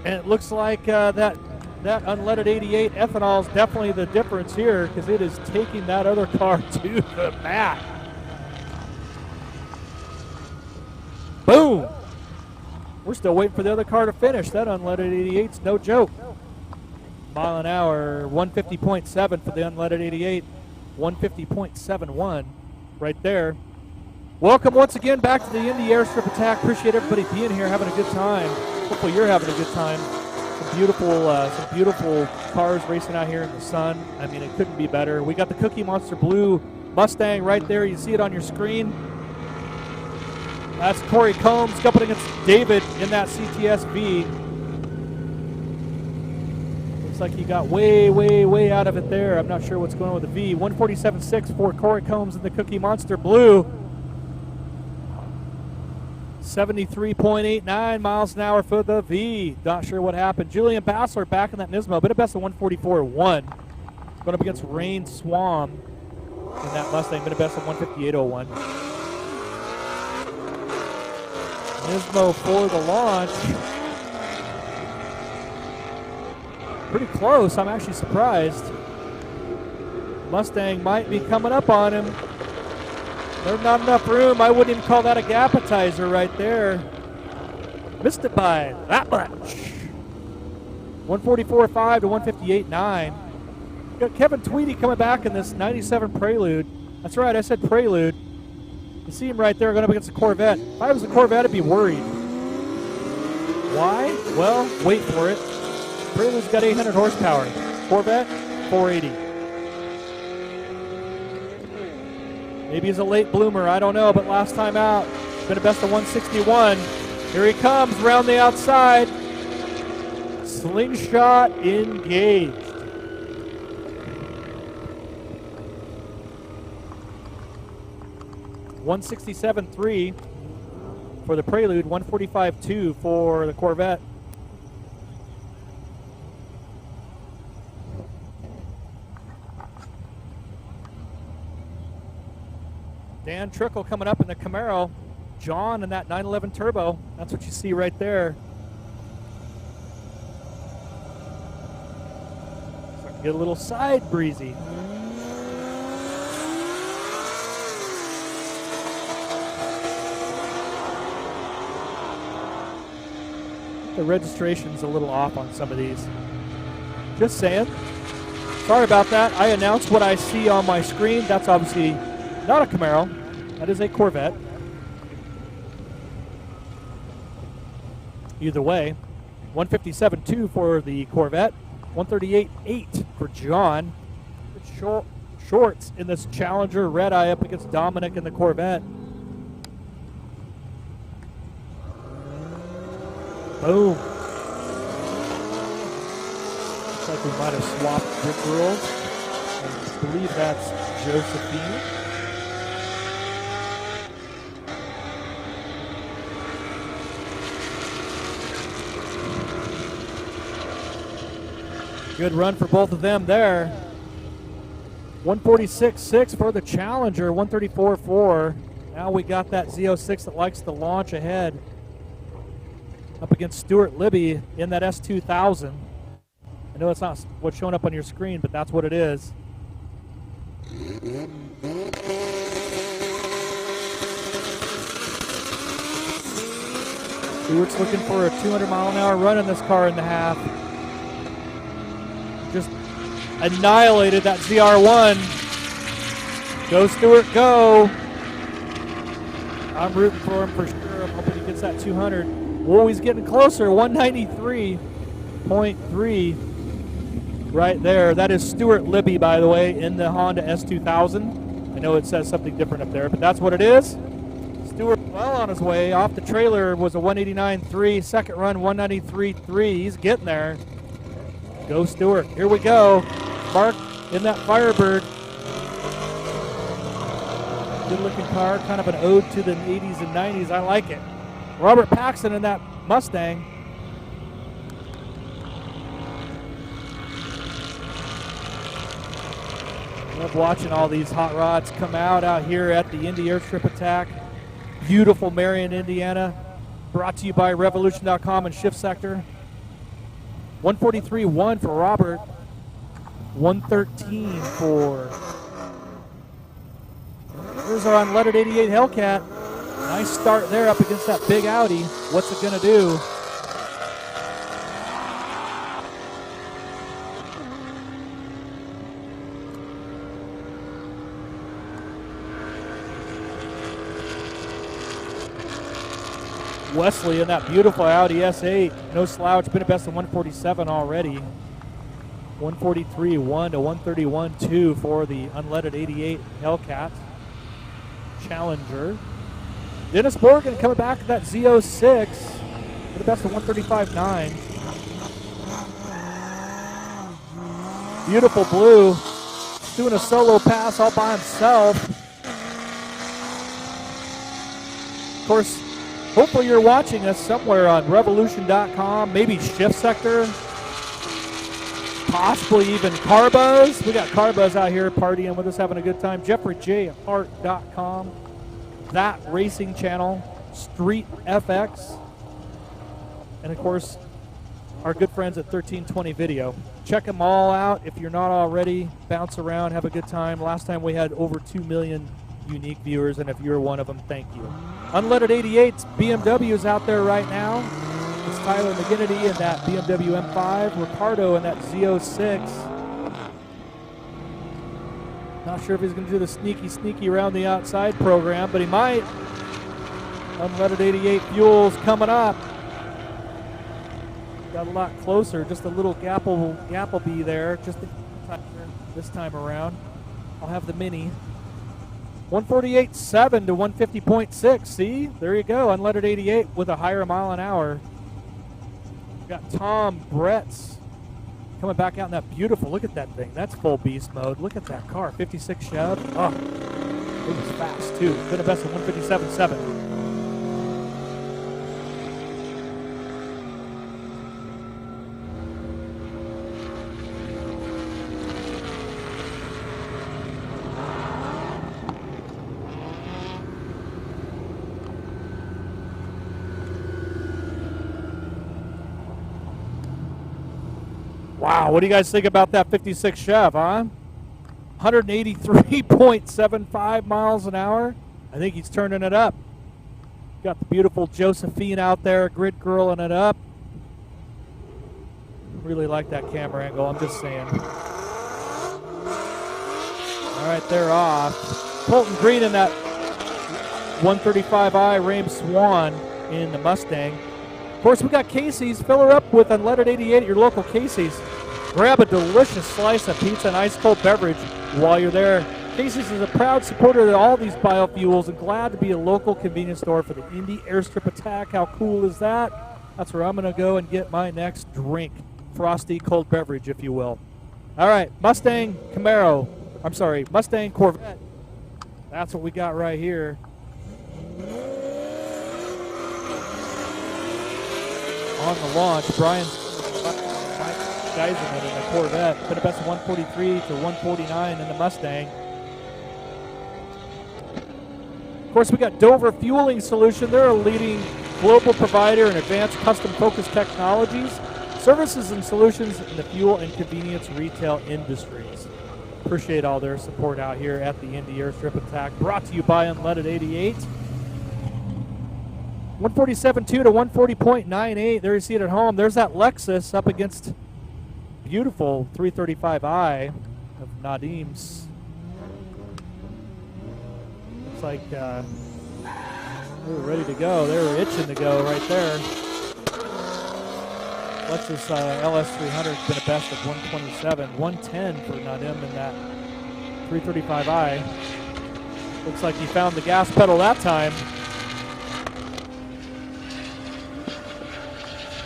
And it looks like that unleaded 88 ethanol is definitely the difference here, because it is taking that other car to the mat. Boom! We're still waiting for the other car to finish. That unleaded 88's no joke. Mile an hour, 150.7 for the unleaded 88, 150.71 right there. Welcome once again back to the Indy Airstrip Attack. Appreciate everybody being here, having a good time. Hopefully you're having a good time. Some beautiful cars racing out here in the sun. I mean, it couldn't be better. We got the Cookie Monster Blue Mustang right there. You see it on your screen. That's Corey Combs going against David in that CTS-V. Looks like he got way out of it there. I'm not sure what's going on with the V. 147.6 for Corey Combs in the Cookie Monster Blue. 73.89 miles an hour for the V. Not sure what happened. Julian Bassler back in that Nismo, but a best of 144.1. Going up against Rain Swam in that Mustang, but a best of 158.01. Nismo for the launch. Pretty close. I'm actually surprised. Mustang might be coming up on him. There's not enough room. I wouldn't even call that a gapitizer right there. Missed it by that much. 144.5 to 158.9. Got Kevin Tweedy coming back in this 97 Prelude. That's right, I said Prelude. You see him right there going up against a Corvette. If I was a Corvette, I'd be worried. Why? Well, wait for it. Prelude's got 800 horsepower. Corvette, 480. Maybe he's a late bloomer, I don't know, but last time out, been a best of 161. Here he comes, round the outside. Slingshot engaged. .167.3 for the Prelude, 145.2 for the Corvette. Dan Trickle coming up in the Camaro. John in that 911 Turbo. That's what you see right there. Starting to get a little side breezy. The registration's a little off on some of these. Just saying. Sorry about that. I announced what I see on my screen. That's obviously not a Camaro. That is a Corvette. Either way, 157.2 for the Corvette, 138.8 for John. Shorts in this Challenger Red Eye up against Dominic in the Corvette. Boom. Looks like we might have swapped brick girls. I believe that's Josephine. Good run for both of them there. 146.6 for the Challenger, 134.4. Now we got that Z06 that likes to launch ahead. Up against Stuart Libby in that S2000. I know it's not what's showing up on your screen, but that's what it is. Stuart's looking for a 200-mile-an-hour run in this car in the half. Just annihilated that ZR1. Go, Stuart, go. I'm rooting for him for sure. I'm hoping he gets that 200. Whoa, he's getting closer. 193.3 right there. That is Stuart Libby, by the way, in the Honda S2000. I know it says something different up there, but that's what it is. Stuart well on his way. Off the trailer was a 189.3. Second run, 193.3. He's getting there. Go, Stuart. Here we go. Mark in that Firebird. Good looking car, kind of an ode to the 80s and 90s. I like it. Robert Paxton in that Mustang. Love watching all these hot rods come out here at the Indy Airstrip Attack. Beautiful Marion, Indiana. Brought to you by Revolution.com and Shift Sector. 143.1 for Robert. 113 for... There's our unleaded 88 Hellcat. Nice start there up against that big Audi. What's it going to do? Wesley in that beautiful Audi S8. No slouch, been a best of 147 already. 143.1 to 131.2 for the unleaded 88 Hellcat Challenger. Dennis Morgan coming back to that Z06 with the best of 135.9. Beautiful blue, doing a solo pass all by himself. Of course, hopefully you're watching us somewhere on Revolution.com, maybe Shift Sector, possibly even Carbuzz. We got Carbuzz out here partying with us, having a good time. JeffreyJHart.com, That Racing Channel, Street FX, and of course, our good friends at 1320 Video. Check them all out if you're not already. Bounce around, have a good time. Last time we had over 2 million unique viewers, and if you're one of them, thank you. Unleaded 88s, BMWs out there right now. It's Tyler McGinnity in that BMW M5, Ricardo in that Z06. Not sure if he's going to do the sneaky around the outside program, but he might. Unleaded 88 fuels coming up. Got a lot closer, just a little Gappleby there, just this time around. I'll have the Mini. 148.7 to 150.6. See, there you go. Unleaded 88 with a higher mile an hour. We've got Tom Bretz coming back out in that beautiful. Look at that thing. That's full beast mode. Look at that car. 56 Chev. Oh, it was fast too. Been a best of 157.7. Wow, what do you guys think about that 56 Chev, huh? 183.75 miles an hour. I think he's turning it up. Got the beautiful Josephine out there, grid girling it up. Really like that camera angle, I'm just saying. All right, they're off. Colton Green in that 135i Ram Swan in the Mustang. Of course, we got Casey's. Fill her up with Unleaded 88 at your local Casey's. Grab a delicious slice of pizza and ice-cold beverage while you're there. Casey's is a proud supporter of all these biofuels and glad to be a local convenience store for the Indy Airstrip Attack. How cool is that? That's where I'm going to go and get my next drink. Frosty cold beverage, if you will. All right, Mustang Corvette. That's what we got right here. On the launch, Brian Geisman in the Corvette. Been a best of 143 to 149 in the Mustang. Of course, we got Dover Fueling Solution. They're a leading global provider in advanced custom-focused technologies, services, and solutions in the fuel and convenience retail industries. Appreciate all their support out here at the Indy Airstrip Attack. Brought to you by Unleaded 88. 147.2 to 140.98. There you see it at home. There's that Lexus up against beautiful 335i of Nadim's. Looks like they were ready to go. They were itching to go right there. Lexus LS300 has been a best of 127. 110 for Nadim in that 335i. Looks like he found the gas pedal that time.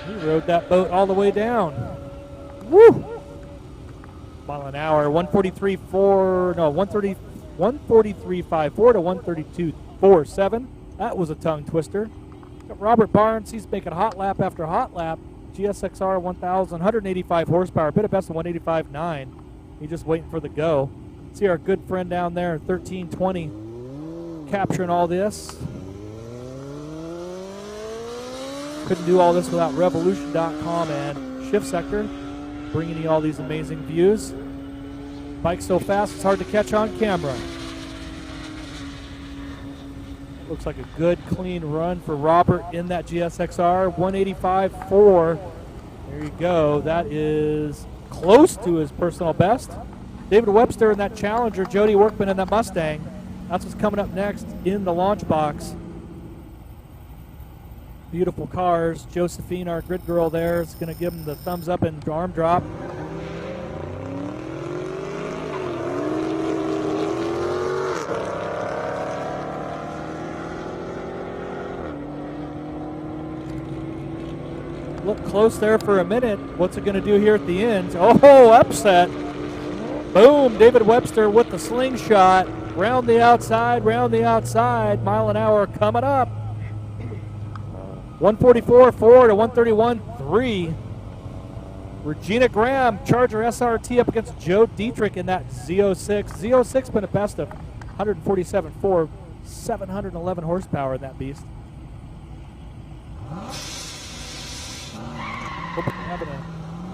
He rode that boat all the way down. Woo! Mile an hour, 133.4, no, 130, 143.54 to 132.47. That was a tongue twister. Got Robert Barnes, he's making hot lap after hot lap. GSXR 1000, 185 horsepower, bit of best of 185.9. He's just waiting for the go. See our good friend down there, 1320, capturing all this. Couldn't do all this without Revolution.com and Shift Sector, bringing you all these amazing views. Bike so fast, it's hard to catch on camera. Looks like a good, clean run for Robert in that GSXR. 185.4. There you go. That is close to his personal best. David Webster in that Challenger. Jody Workman in that Mustang. That's what's coming up next in the launch box. Beautiful cars. Josephine, our grid girl there, is going to give him the thumbs up and arm drop. Look close there for a minute. What's it going to do here at the end? Oh, upset. Boom, David Webster with the slingshot. Round the outside, mile an hour coming up. 144.4 to 131.3. Regina Graham, Charger SRT up against Joe Dietrich in that Z06. Z06 been a best of 147.4, 711 horsepower in that beast.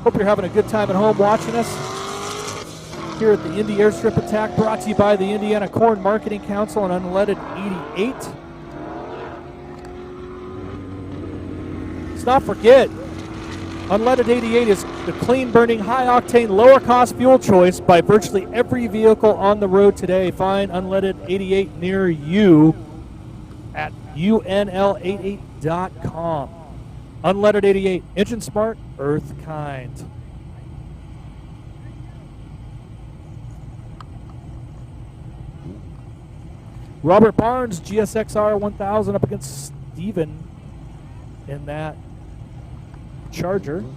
Hope you're having a good time at home watching us here at the Indy Airstrip Attack, brought to you by the Indiana Corn Marketing Council and Unleaded 88. Let's not forget, Unleaded 88 is the clean-burning, high-octane, lower-cost fuel choice by virtually every vehicle on the road today. Find Unleaded 88 near you at unl88.com. Unleaded 88, engine smart, earth kind. Robert Barnes, GSXR 1000 up against Steven in that Charger. Not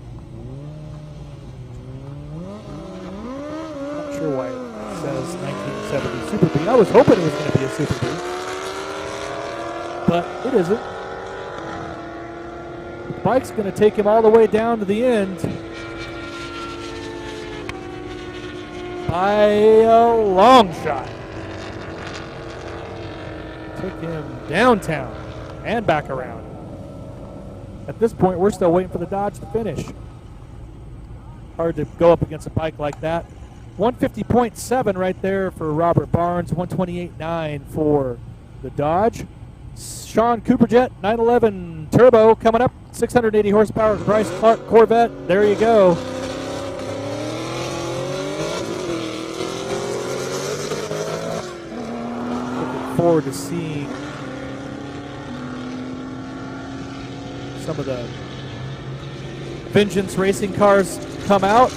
sure why it says 1970 Super B. I was hoping it was going to be a Super B, but it isn't. The bike's going to take him all the way down to the end by a long shot. Took him downtown and back around. At this point, we're still waiting for the Dodge to finish. Hard to go up against a bike like that. 150.7 right there for Robert Barnes, 128.9 for the Dodge. Sean Cooperjet, 911 Turbo coming up, 680 horsepower, Bryce Clark Corvette. There you go. Looking forward to seeing some of the Vengeance racing cars come out.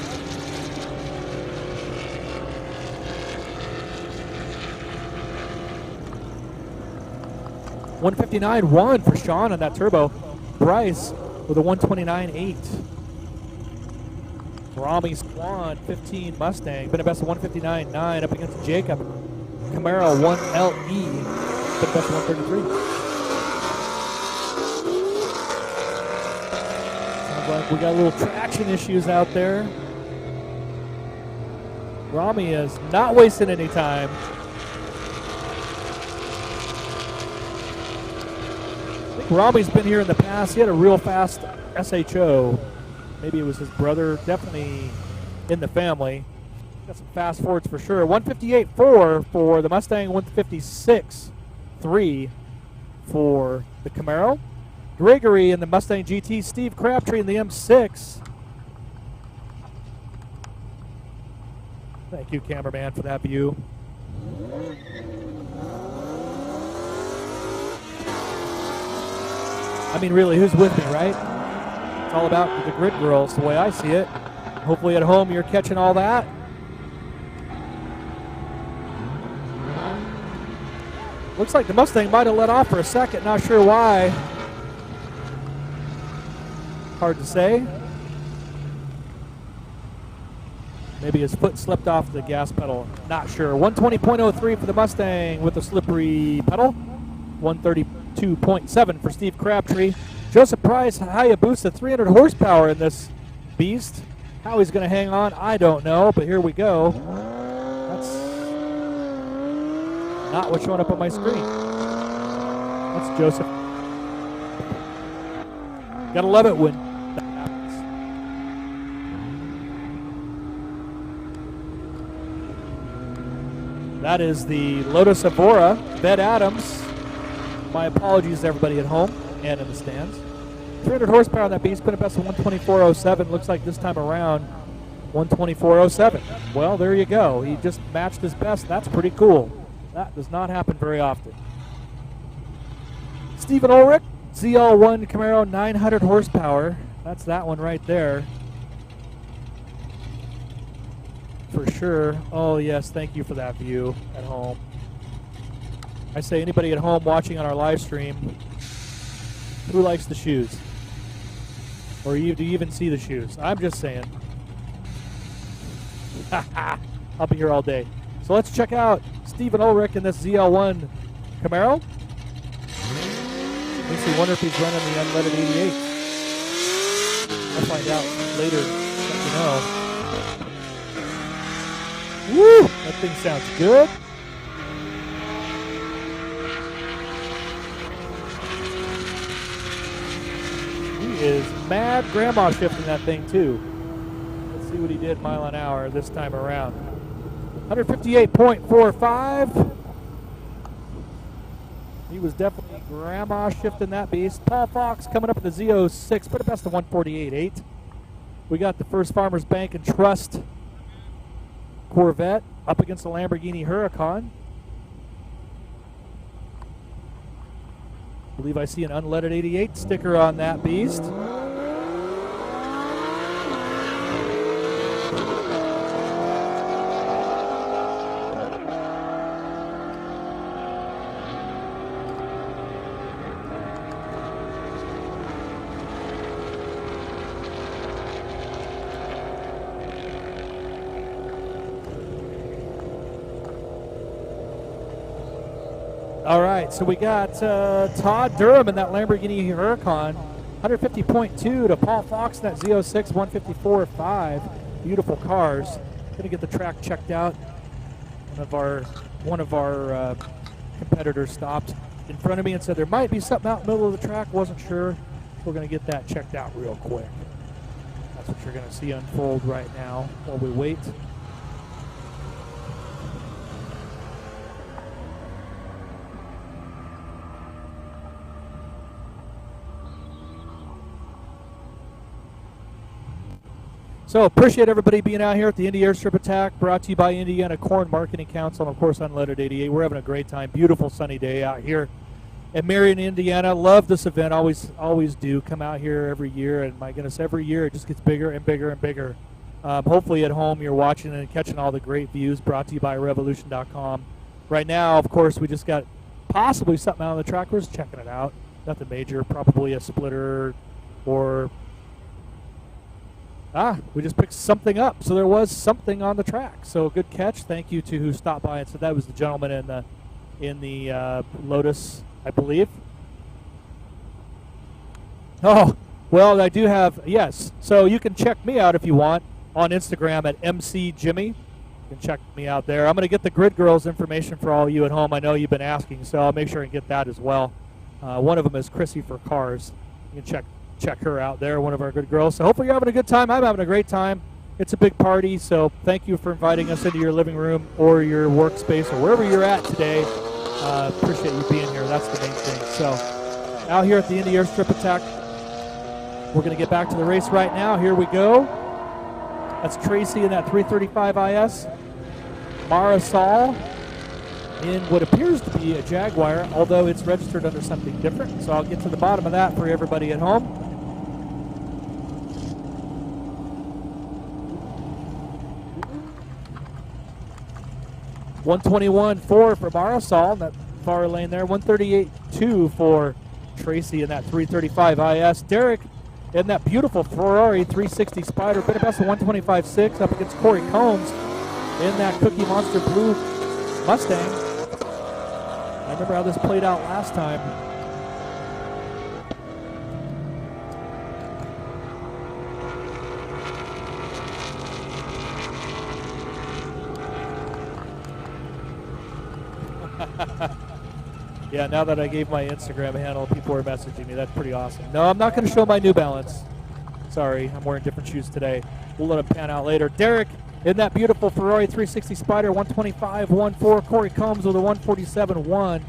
$159.1 for Sean on that turbo. Bryce with a 129.8. Rami Swan, 15 Mustang, been a best of 159.9 up against Jacob. Camaro 1LE, been a best of 133. Sounds like we got a little traction issues out there. Rami is not wasting any time. Rami's been here in the past. He had a real fast SHO. Maybe it was his brother. Definitely in the family. Got some fast forwards for sure. 158.4 for the Mustang. 156.3 for the Camaro. Gregory in the Mustang GT. Steve Crabtree in the M6. Thank you, cameraman, for that view. I mean, really, who's with me, right? It's all about the grid girls, the way I see it. Hopefully at home you're catching all that. Looks like the Mustang might have let off for a second, not sure why. Hard to say. Maybe his foot slipped off the gas pedal. Not sure. 120.03 for the Mustang with a slippery pedal. 132.7 for Steve Crabtree. Joseph Price, Hayabusa, 300 horsepower in this beast. How he's going to hang on, I don't know, but here we go. That's not what's showing up on my screen. That's Joseph. Gotta love it when that happens. That is the Lotus Evora, Ved Adams. My apologies to everybody at home and in the stands. 300 horsepower on that beast, put a best of 124.07. Looks like this time around 124.07. Well, there you go. He just matched his best. That's pretty cool. That does not happen very often. Stephen Ulrich, ZL1 Camaro, 900 horsepower. That's that one right there. For sure. Oh, yes, thank you for that view at home. I say anybody at home watching on our live stream, who likes the shoes? Or do you even see the shoes? I'm just saying. I'll be here all day. So let's check out Stephen Ulrich in this ZL1 Camaro. Makes me wonder if he's running the unleaded 88. I'll find out later. Let you know. Woo! That thing sounds good. He is mad grandma shifting that thing too. Let's see what he did mile an hour this time around. 158.45. He was definitely grandma shifting that beast. Paul Fox coming up with the Z06, put a best of 148.8. We got the First Farmers Bank and Trust Corvette up against the Lamborghini Huracan. I believe I see an unleaded 88 sticker on that beast. All right, so we got Todd Durham in that Lamborghini Huracan, 150.2 to Paul Fox in that Z06, 154.5. Beautiful cars. Gonna get the track checked out. One of our competitors stopped in front of me and said there might be something out in the middle of the track. Wasn't sure. We're gonna get that checked out real quick. That's what you're gonna see unfold right now while we wait. So appreciate everybody being out here at the Indy Airstrip Attack, brought to you by Indiana Corn Marketing Council, and of course Unleaded 88. We're having a great time. Beautiful sunny day out here in Marion, Indiana. Love this event. Always do. Come out here every year, and my goodness, every year it just gets bigger and bigger and bigger. Hopefully at home you're watching and catching all the great views, brought to you by Revolution.com. Right now, of course, we just got possibly something out on the track. We're just checking it out. Nothing major. Probably a splitter or... we just picked something up. So there was something on the track. So good catch. Thank you to who stopped by and said that was the gentleman in the Lotus, I believe. Oh, well, I do have, yes. So you can check me out if you want on Instagram at MCJimmy. You can check me out there. I'm going to get the Grid Girls information for all you at home. I know you've been asking, so I'll make sure I get that as well. One of them is Chrissy for Cars. You can check her out there, one of our good girls. So hopefully you're having a good time. I'm having a great time. It's a big party, so thank you for inviting us into your living room or your workspace or wherever you're at today. Appreciate you being here. That's the main thing. So out here at the Indy Airstrip Attack, we're going to get back to the race right now. Here we go. That's Tracy in that 335 IS. Marisol in what appears to be a Jaguar, although it's registered under something different. So I'll get to the bottom of that for everybody at home. .121.4 for Marisol in that far lane there. 138.2 for Tracy in that 335 IS. Derek in that beautiful Ferrari 360 Spider. Bit of best of 125.6 up against Corey Combs in that Cookie Monster Blue Mustang. I remember how this played out last time. Yeah, now that I gave my Instagram handle, people are messaging me. That's pretty awesome. No, I'm not going to show my New Balance. Sorry, I'm wearing different shoes today. We'll let them pan out later. Derek in that beautiful Ferrari 360 Spider, 125.14. Corey Combs with a 147.1. Of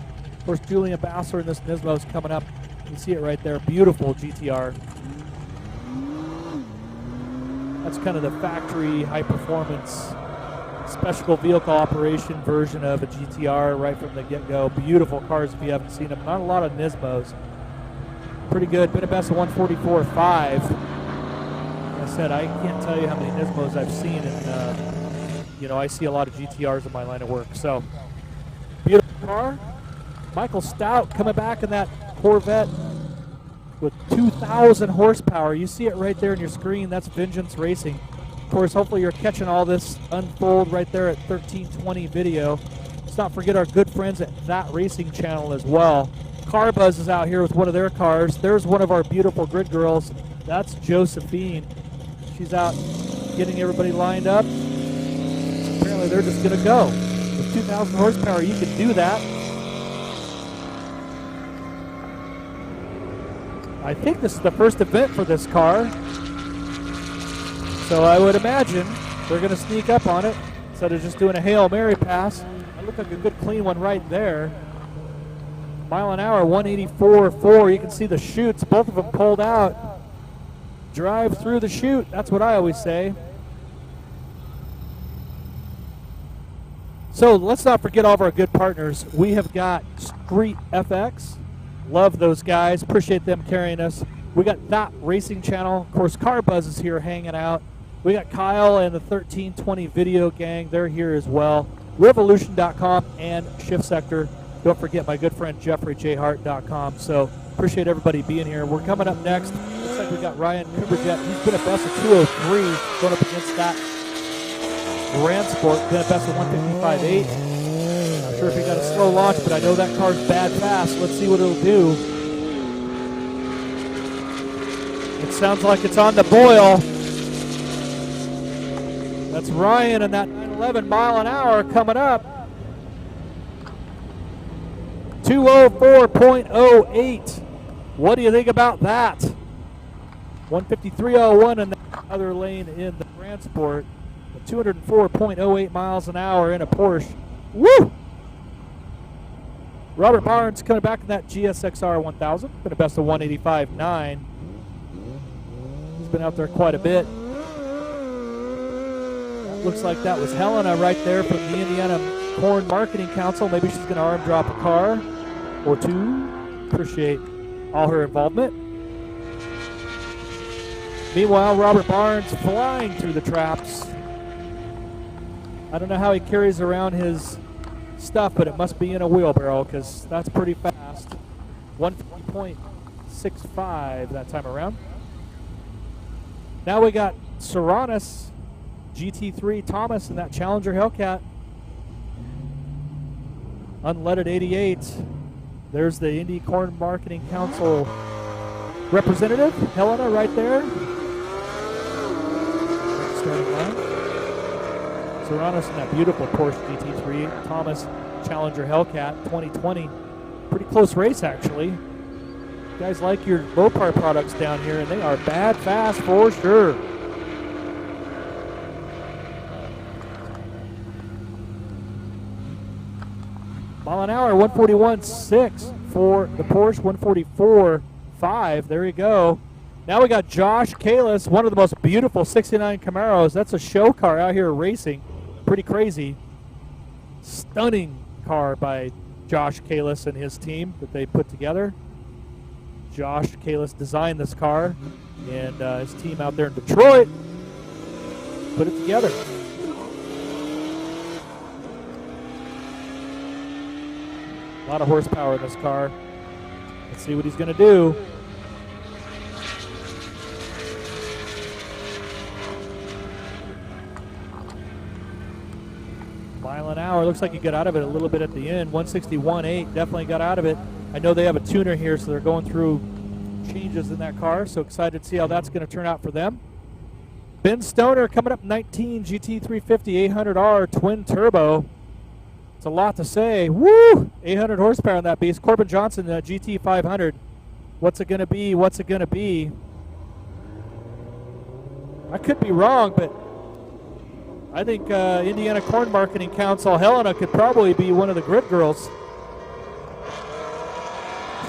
course, Julian Bassler in this Nismo's coming up. You see it right there. Beautiful GTR. That's kind of the factory high-performance special vehicle operation version of a GTR right from the get-go. Beautiful cars if you haven't seen them. Not a lot of Nismos. Pretty good. Been a best of 144.5. Like I said, I can't tell you how many Nismos I've seen, and I see a lot of GTRs in my line of work. So, beautiful car. Michael Stout coming back in that Corvette with 2,000 horsepower. You see it right there on your screen. That's Vengeance Racing. Of course, hopefully you're catching all this unfold right there at 1320 video. Let's not forget our good friends at That Racing channel as well. Car Buzz is out here with one of their cars. There's one of our beautiful grid girls. That's Josephine. She's out getting everybody lined up. Apparently they're just going to go. With 2,000 horsepower, you can do that. I think this is the first event for this car. So I would imagine they're going to sneak up on it instead of just doing a Hail Mary pass. That looked like a good clean one right there. Mile an hour, 184.4. You can see the chutes, both of them pulled out. Drive through the chute, that's what I always say. So let's not forget all of our good partners. We have got Street FX. Love those guys, appreciate them carrying us. We got That Racing channel. Of course, Car Buzz is here hanging out. We got Kyle and the 1320 video gang. They're here as well. Revolution.com and Shift Sector. Don't forget my good friend JeffreyJHart.com. So appreciate everybody being here. We're coming up next. Looks like we got Ryan Cooperjet. He's been a best of 203 going up against that Grand Sport. Been a best of 155.8. Not sure if he got a slow launch, but I know that car's bad fast. Let's see what it'll do. It sounds like it's on the boil. That's Ryan and that 911 mile an hour coming up. 204.08. What do you think about that? 153.01 in the other lane in the Grand Sport. 204.08 miles an hour in a Porsche. Woo! Robert Barnes coming back in that GSXR 1000. Been a best of 185.9. He's been out there quite a bit. Looks like that was Helena right there from the Indiana Corn Marketing Council. Maybe she's going to arm drop a car or two. Appreciate all her involvement. Meanwhile, Robert Barnes flying through the traps. I don't know how he carries around his stuff, but it must be in a wheelbarrow because that's pretty fast. 150.65 that time around. Now we got Serranis GT3 Thomas and that Challenger Hellcat. Unleaded 88. There's the Indy Corn Marketing Council representative, Helena, right there. Starting line. Serranis and that beautiful Porsche GT3. Thomas Challenger Hellcat 2020. Pretty close race, actually. You guys like your Mopar products down here, and they are bad fast for sure. Mile an hour, 141.6 for the Porsche, 144.5. There you go. Now we got Josh Kalis, one of the most beautiful 69 Camaros. That's a show car out here racing. Pretty crazy. Stunning car by Josh Kalis and his team that they put together. Josh Kalis designed this car, and his team out there in Detroit put it together. A lot of horsepower in this car. Let's see what he's going to do. hour. Looks like he got out of it a little bit at the end. 161.8, definitely got out of it. I know they have a tuner here, so they're going through changes in that car. So excited to see how that's going to turn out for them. Ben Stoner coming up 19, GT350 800R twin turbo. It's a lot to say. Woo! 800 horsepower on that beast. Corbin Johnson, GT500. What's it going to be? What's it going to be? I could be wrong, but I think Indiana Corn Marketing Council, Helena, could probably be one of the grid girls.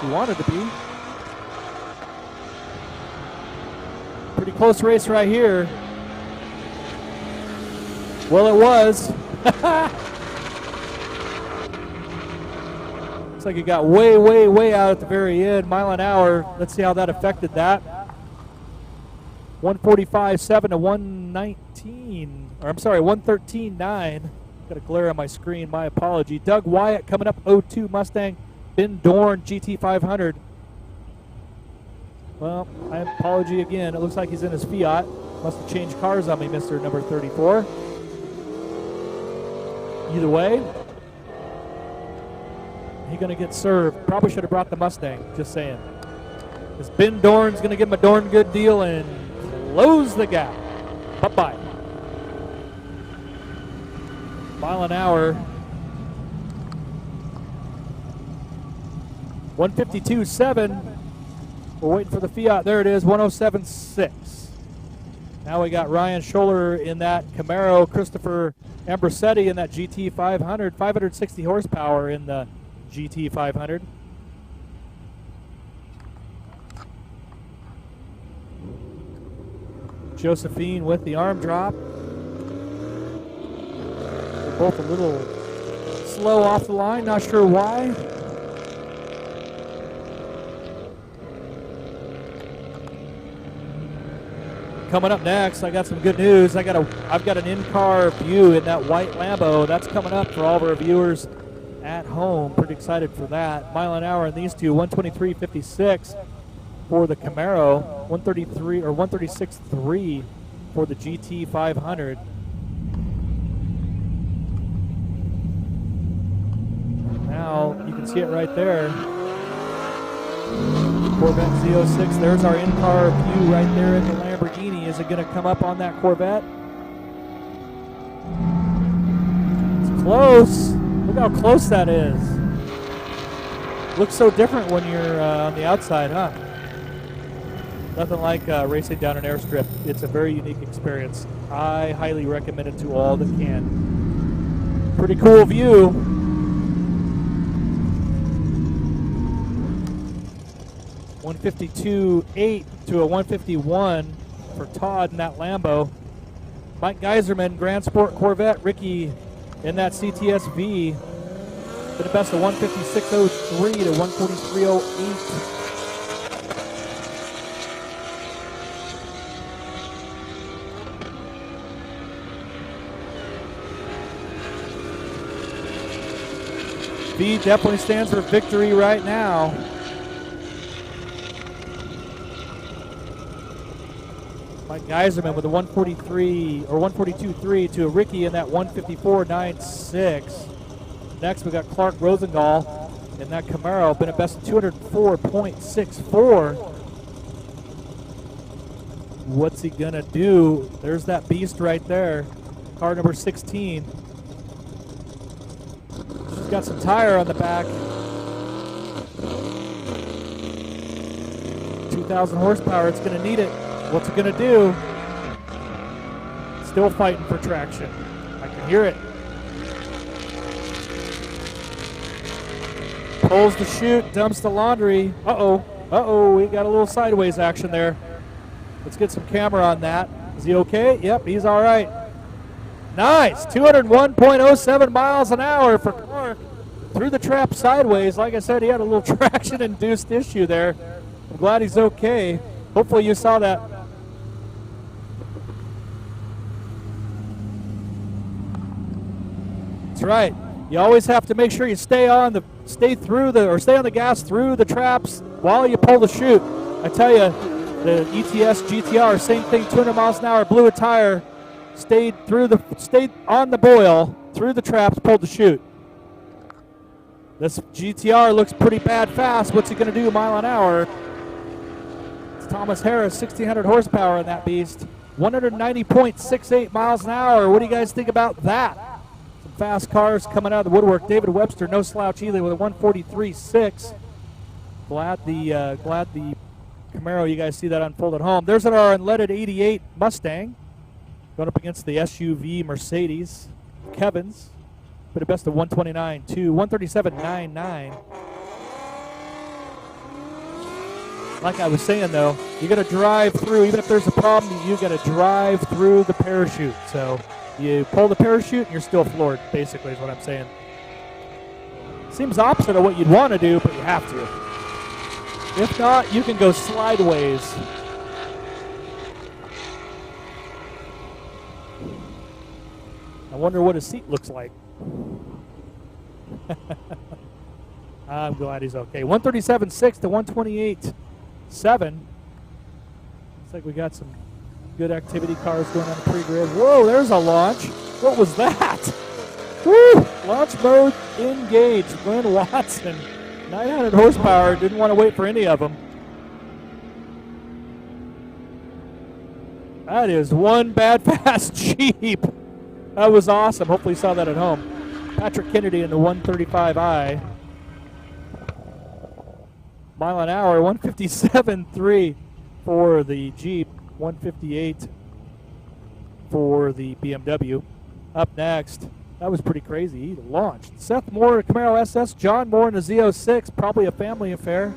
She wanted to be. Pretty close race right here. Well, it was. Looks like it got way, way, way out at the very end. Mile an hour. Let's see how that affected that. 145.7 to 119. Or I'm sorry, 113.9. Got a glare on my screen. My apology. Doug Wyatt coming up 02 Mustang. Ben Dorn GT500. Well, my apology again. It looks like he's in his Fiat. Must have changed cars on me, Mr. Number 34. Either way, he's going to get served. Probably should have brought the Mustang, just saying. Because Ben Dorn's going to give him a darn good deal and close the gap. Bye-bye. Mile an hour. 152.7. We're waiting for the Fiat. There it is, 107.6. Now we got Ryan Scholler in that Camaro, Christopher Ambrosetti in that GT500, 560 horsepower in the GT500. Josephine with the arm drop. They're both a little slow off the line, not sure why. Coming up next, I got some good news. I've got an in-car view in that white Lambo. That's coming up for all of our viewers at home. Pretty excited for that. Mile an hour in these two, 123.56 for the Camaro, 133 or 136.3 for the GT500. Now you can see it right there. Corvette Z06. There's our in-car view right there in the Lamborghini. Is it going to come up on that Corvette? It's close. Look how close that is. Looks so different when you're on the outside, huh? Nothing like racing down an airstrip. It's a very unique experience. I highly recommend it to all that can. Pretty cool view. $152.8 to a 151 for Todd in that Lambo. Mike Geiserman, Grand Sport Corvette. Ricky in that CTS-V. Did the best of 156.03 to 143.08. V definitely stands for victory right now. Mike Geiserman with a 143 or 142.3 to a Ricky in that 154.96. Next we got Clark Rosendahl in that Camaro, been a best of 204.64. What's he gonna do? There's that beast right there, car number 16. She's got some tire on the back. 2,000 horsepower, it's gonna need it. What's it gonna do? Still fighting for traction. I can hear it. Pulls the chute, dumps the laundry. Uh-oh, we got a little sideways action there. Let's get some camera on that. Is he okay? Yep, he's all right. Nice, 201.07 miles an hour for Clark. Through the trap sideways. Like I said, he had a little traction-induced issue there. I'm glad he's okay. Hopefully you saw that. That's right. You always have to make sure you stay on the gas through the traps while you pull the chute. I tell you, the ETS GTR, same thing, 200 miles an hour, blew a tire, stayed on the boil, through the traps, pulled the chute. This GTR looks pretty bad fast. What's he going to do mile an hour? It's Thomas Harris, 1,600 horsepower in that beast. 190.68 miles an hour. What do you guys think about that? Some fast cars coming out of the woodwork. David Webster, no slouch either, with a 143.6. Glad the Camaro, you guys see that unfold at home. There's our unleaded 88 Mustang going up against the SUV Mercedes. Kevin's. But a best of 129.2, 137.99. Like I was saying, though, you got to drive through. Even if there's a problem, you got to drive through the parachute. So you pull the parachute, and you're still floored. Basically, is what I'm saying. Seems opposite of what you'd want to do, but you have to. If not, you can go slideways. I wonder what his seat looks like. I'm glad he's okay. 137.6 to 128.7. Looks like we got some good activity cars going on the pre-grid. Whoa, there's a launch. What was that? Woo! Launch mode engaged. Glenn Watson, 900 horsepower. Didn't want to wait for any of them. That is one bad fast Jeep. That was awesome. Hopefully you saw that at home. Patrick Kennedy in the 135i. Mile an hour, 157.3 for the Jeep, 158 for the BMW. Up next, that was pretty crazy. He launched. Seth Moore, Camaro SS. John Moore in the Z06, probably a family affair.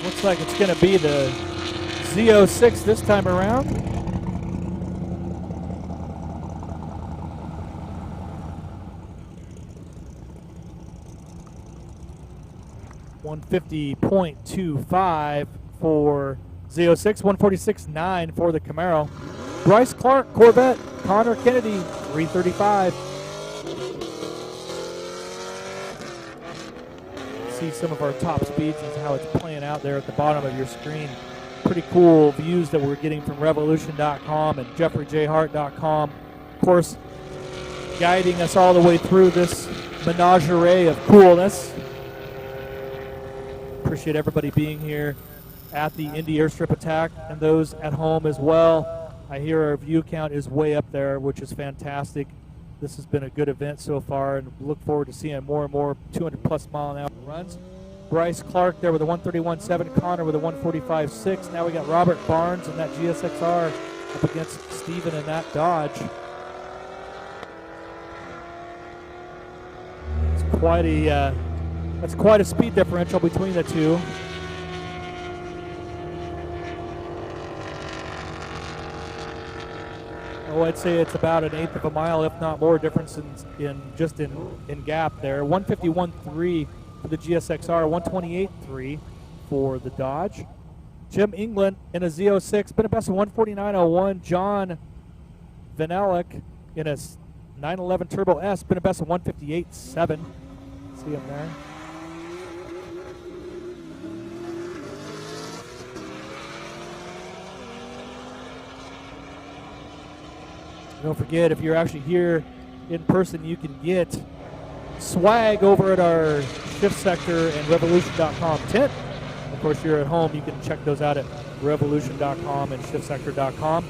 Looks like it's going to be the Z06 this time around. $150.25 for Z06, 146.9 for the Camaro. Bryce Clark, Corvette. Connor Kennedy, 335. See some of our top speeds and how it's playing out there at the bottom of your screen. Pretty cool views that we're getting from revolution.com and jeffreyjhart.com. Of course, guiding us all the way through this menagerie of coolness. Appreciate everybody being here at the Indy Airstrip attack and those at home as well. I hear our view count is way up there, which is fantastic. This has been a good event so far, and look forward to seeing more and more 200-plus mile-an-hour runs. Bryce Clark there with a 131.7, Connor with a 145.6. Now we got Robert Barnes in that GSXR up against Steven in that Dodge. That's quite a speed differential between the two. Oh, I'd say it's about an eighth of a mile, if not more, difference in gap there. 151.3 for the GSXR, 128.3 for the Dodge. Jim England in a Z06, been a best of 149.01. John Vanelek in a 911 Turbo S, been a best of 158.7. See him there. Don't forget, if you're actually here in person, you can get swag over at our Shift Sector and Revolution.com tent. Of course, you're at home, you can check those out at Revolution.com and ShiftSector.com.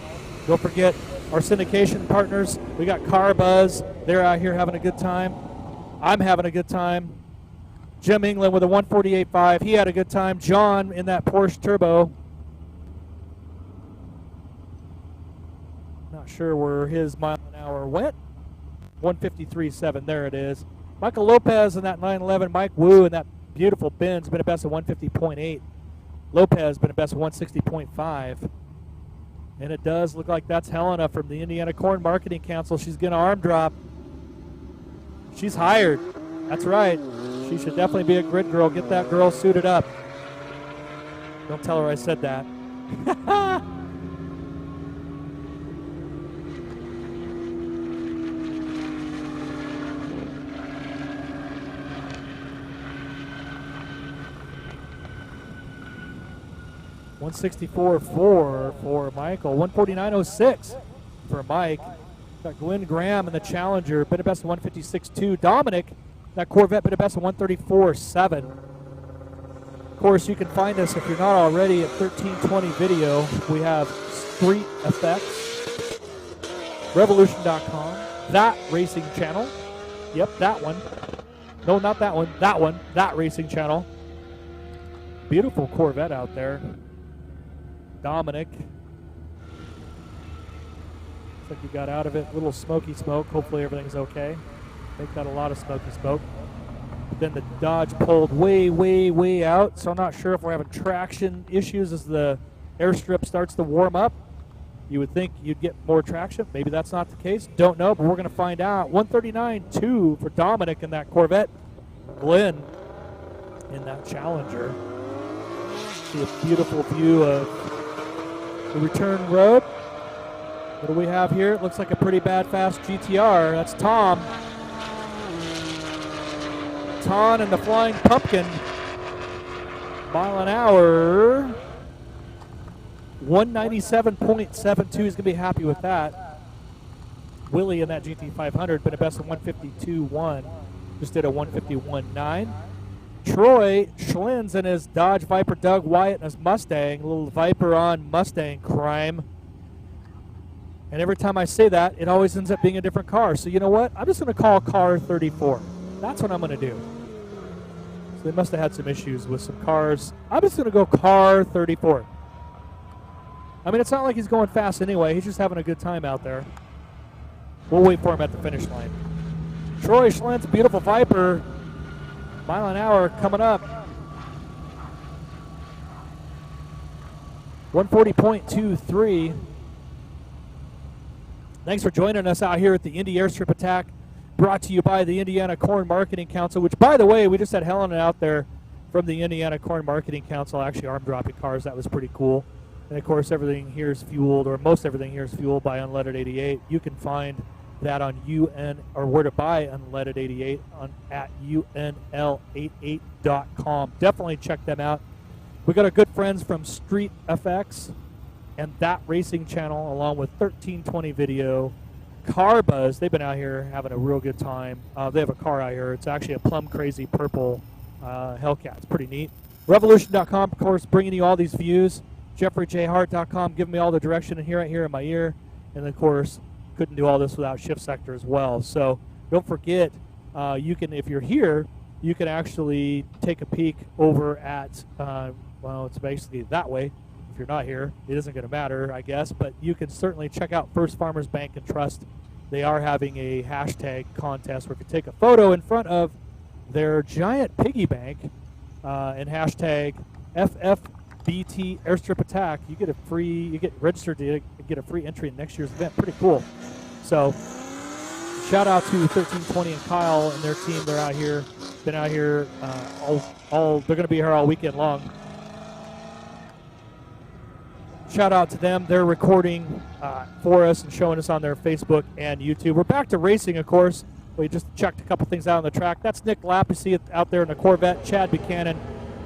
Don't forget our syndication partners. We got Car Buzz. They're out here having a good time. I'm having a good time. Jim England with a 148.5. He had a good time. John in that Porsche Turbo. Not sure where his mile an hour went. 153.7, there it is. Michael Lopez in that 911. Mike Wu in that beautiful Benz, been a best of 150.8. Lopez been a best of 160.5. And it does look like that's Helena from the Indiana Corn Marketing Council. She's going to arm drop. She's hired. That's right. She should definitely be a grid girl. Get that girl suited up. Don't tell her I said that. 164.4 for Michael. 149.06 for Mike. Got Glenn Graham in the Challenger, been a best of 156.2. Dominic, that Corvette, been a best of 134.7. Of course, you can find us, if you're not already, at 1320 Video. We have Street Effects, Revolution.com, That Racing Channel. Yep, that one. No, not that one. That one. That Racing Channel. Beautiful Corvette out there. Dominic. Looks like you got out of it. A little smoky smoke. Hopefully everything's okay. I think got a lot of smoky smoke. But then the Dodge pulled way, way, way out. So I'm not sure if we're having traction issues as the airstrip starts to warm up. You would think you'd get more traction. Maybe that's not the case. Don't know, but we're going to find out. 139.2 for Dominic in that Corvette. Glenn in that Challenger. See a beautiful view of the return road. What do we have here? It looks like a pretty bad fast GTR. That's Tom. Tom and the Flying Pumpkin. Mile an hour. 197.72. He's going to be happy with that. Willie in that GT500, been a best of 152.1. Just did a 151.9. Troy Schlins in his Dodge Viper. Doug Wyatt in his Mustang. A little Viper on Mustang crime. And every time I say that, it always ends up being a different car. So you know what? I'm just going to call car 34. That's what I'm going to do. So they must have had some issues with some cars. I'm just going to go car 34. I mean, it's not like he's going fast anyway. He's just having a good time out there. We'll wait for him at the finish line. Troy Schlins, beautiful Viper. Mile an hour coming up. 140.23. Thanks for joining us out here at the Indy Airstrip Attack, brought to you by the Indiana Corn Marketing Council, which, by the way, we just had Helen out there from the Indiana Corn Marketing Council, actually arm dropping cars. That was pretty cool. And, of course, everything here is fueled, or most everything here is fueled by Unleaded 88. You can find that on or where to buy Unleaded 88 at unl88.com. Definitely check them out. We got our good friends from Street FX and That Racing Channel, along with 1320 Video. Car Buzz, they've been out here having a real good time. They have a car out here. It's actually a plum crazy purple Hellcat. It's pretty neat. Revolution.com, of course, bringing you all these views. JeffreyJHart.com, giving me all the direction in here, right here in my ear. And, of course, couldn't do all this without Shift Sector as well. So don't forget, you can, if you're here, you can actually take a peek over at, well, it's basically that way. If you're not here, it isn't going to matter, I guess. But you can certainly check out First Farmers Bank and Trust. They are having a hashtag contest where if you take a photo in front of their giant piggy bank and hashtag FFBT Airstrip Attack, you get a free, you get registered to get a free entry in next year's event. Pretty cool. So shout out to 1320 and Kyle and their team. They're out here, been out here they're going to be here all weekend long. Shout out to them. They're recording for us and showing us on their Facebook and YouTube. We're back to racing, of course. We just checked a couple things out on the track. That's Nick Lapp. You see it out there in the Corvette. Chad Buchanan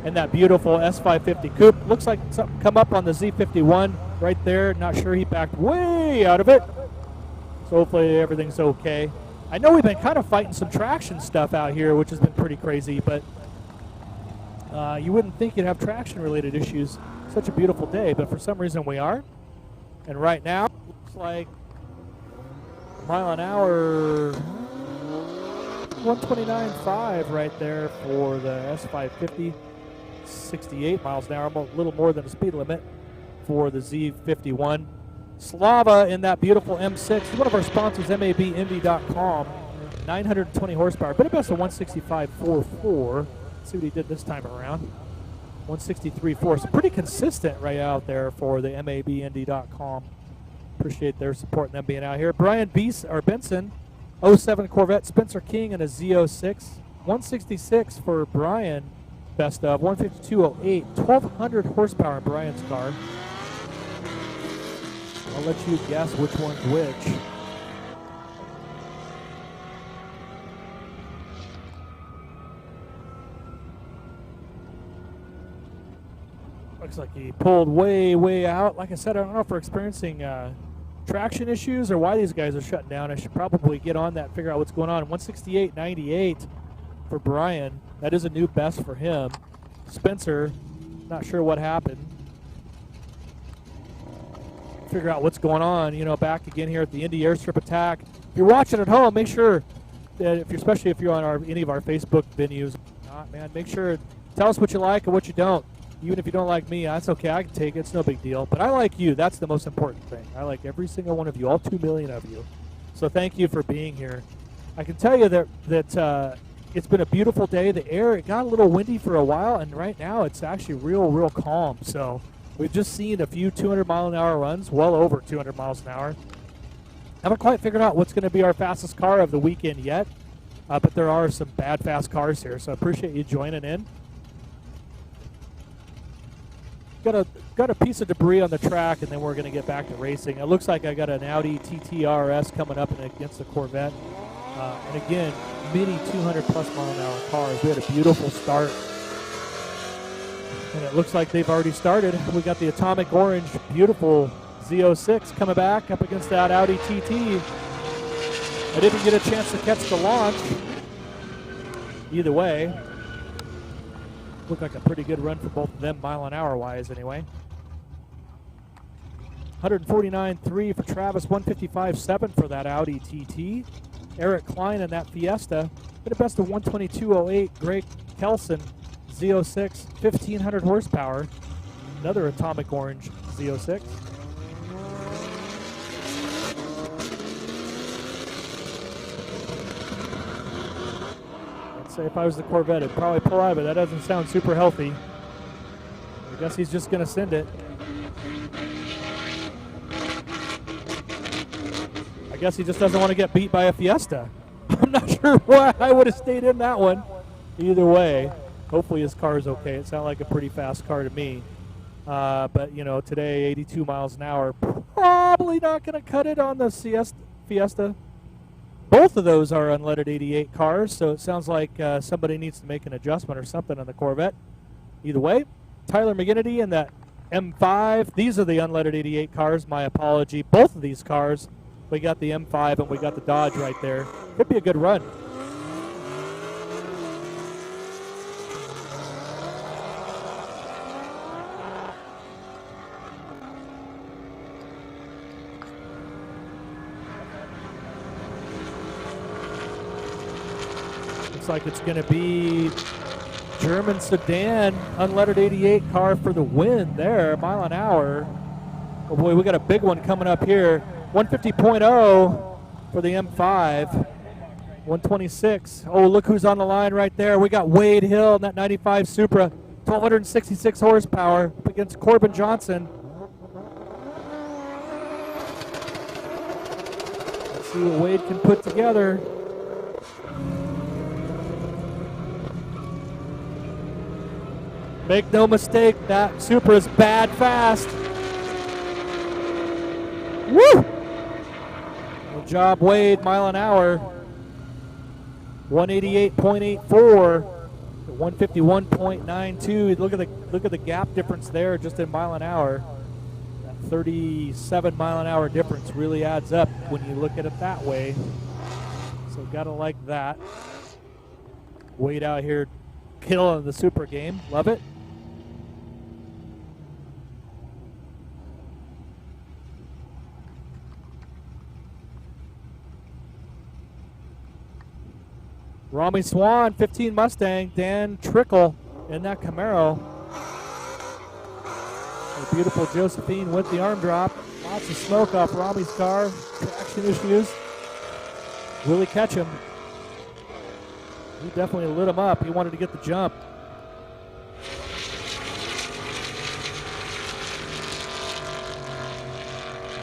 and that beautiful S550 coupe. Looks like something come up on the Z51 right there. Not sure, he backed way out of it. So hopefully everything's okay. I know we've been kind of fighting some traction stuff out here, which has been pretty crazy, but you wouldn't think you'd have traction-related issues. Such a beautiful day, but for some reason we are. And right now, looks like mile an hour, 129.5 right there for the S550. 68 miles an hour, a little more than the speed limit for the Z51. Slava in that beautiful M6. One of our sponsors, MABIndy.com. 920 horsepower, but a best of 165.44. See what he did this time around. 163.4. So pretty consistent right out there for the MABIndy.com. Appreciate their support and them being out here. Brian Benson, 07 Corvette. Spencer King in a Z06. 166 for Brian. Best of 152.08. 1,200 horsepower in Brian's car. I'll let you guess which one's which. Looks like he pulled way out. Like I said, I don't know if we're experiencing traction issues or why these guys are shutting down. I should probably get on that and figure out what's going on. 168.98 for Brian. That is a new best for him. Spencer, not sure what happened. Figure out what's going on. You know, back again here at the Indy Airstrip attack. If you're watching at home, make sure that especially if you're on any of our Facebook venues, make sure, tell us what you like and what you don't. Even if you don't like me, that's okay. I can take it. It's no big deal. But I like you. That's the most important thing. I like every single one of you, all 2 million of you. So thank you for being here. I can tell you that it's been a beautiful day. The air, it got a little windy for a while, and right now it's actually real calm. So we've just seen a few 200-mile-an-hour runs, well over 200 miles an hour. Haven't quite figured out what's going to be our fastest car of the weekend yet, but there are some bad fast cars here, so I appreciate you joining in. Got a piece of debris on the track, and then we're going to get back to racing. It looks like I got an Audi TT RS coming up against the Corvette. And again, many 200-plus mile-an-hour cars. We had a beautiful start. And it looks like they've already started. We got the atomic orange, beautiful Z06 coming back up against that Audi TT. I didn't get a chance to catch the launch. Either way, looked like a pretty good run for both of them, mile-an-hour wise anyway. 149.3 for Travis, 155.7 for that Audi TT. Eric Klein in that Fiesta. Got a best of 122.08. Greg Kelson, Z06, 1,500 horsepower. Another atomic orange Z06. I'd say if I was the Corvette, I'd probably pull out of it. That doesn't sound super healthy. I guess he's just going to send it. I guess he just doesn't want to get beat by a Fiesta. I'm not sure why I would have stayed in that one. Either way, hopefully his car is okay. It sounded like a pretty fast car to me. But, you know, today, 82 miles an hour, probably not going to cut it on the Fiesta. Both of those are unleaded 88 cars, so it sounds like somebody needs to make an adjustment or something on the Corvette. Either way, Tyler McGinnity and that M5. These are the unleaded 88 cars. My apology. Both of these cars. We got the M5 and we got the Dodge right there. Could be a good run. Looks like it's going to be German sedan, unleaded 88 car for the win there, mile an hour. Oh boy, we got a big one coming up here. 150.0 for the M5. 126. Oh, look who's on the line right there. We got Wade Hill in that 95 Supra. 1,266 horsepower up against Corbin Johnson. Let's see what Wade can put together. Make no mistake, that Supra is bad fast. Woo! Good job, Wade, mile an hour. 188.84 to 151.92. Look at the gap difference there, just in mile an hour. That 37 mile an hour difference really adds up when you look at it that way. So gotta like that. Wade out here killing the Supra game. Love it. Rami Swan, 15 Mustang. Dan Trickle in that Camaro. A beautiful Josephine with the arm drop. Lots of smoke off Rami's car. Traction issues. Will he catch him? He definitely lit him up. He wanted to get the jump.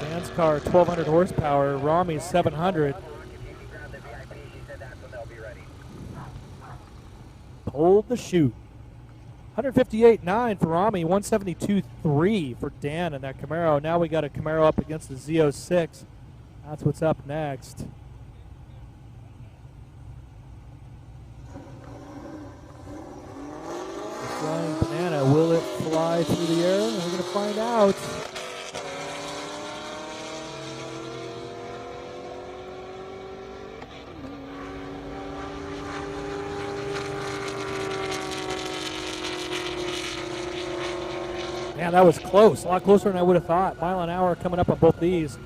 Dan's car, 1,200 horsepower. Rami's 700. Hold the shoot. 158.9 for Rami, 172.3 for Dan in that Camaro. Now we got a Camaro up against the Z06. That's what's up next. The Flying Banana, will it fly through the air, and we're going to find out. Man, that was close. A lot closer than I would have thought. Mile an hour coming up on both these.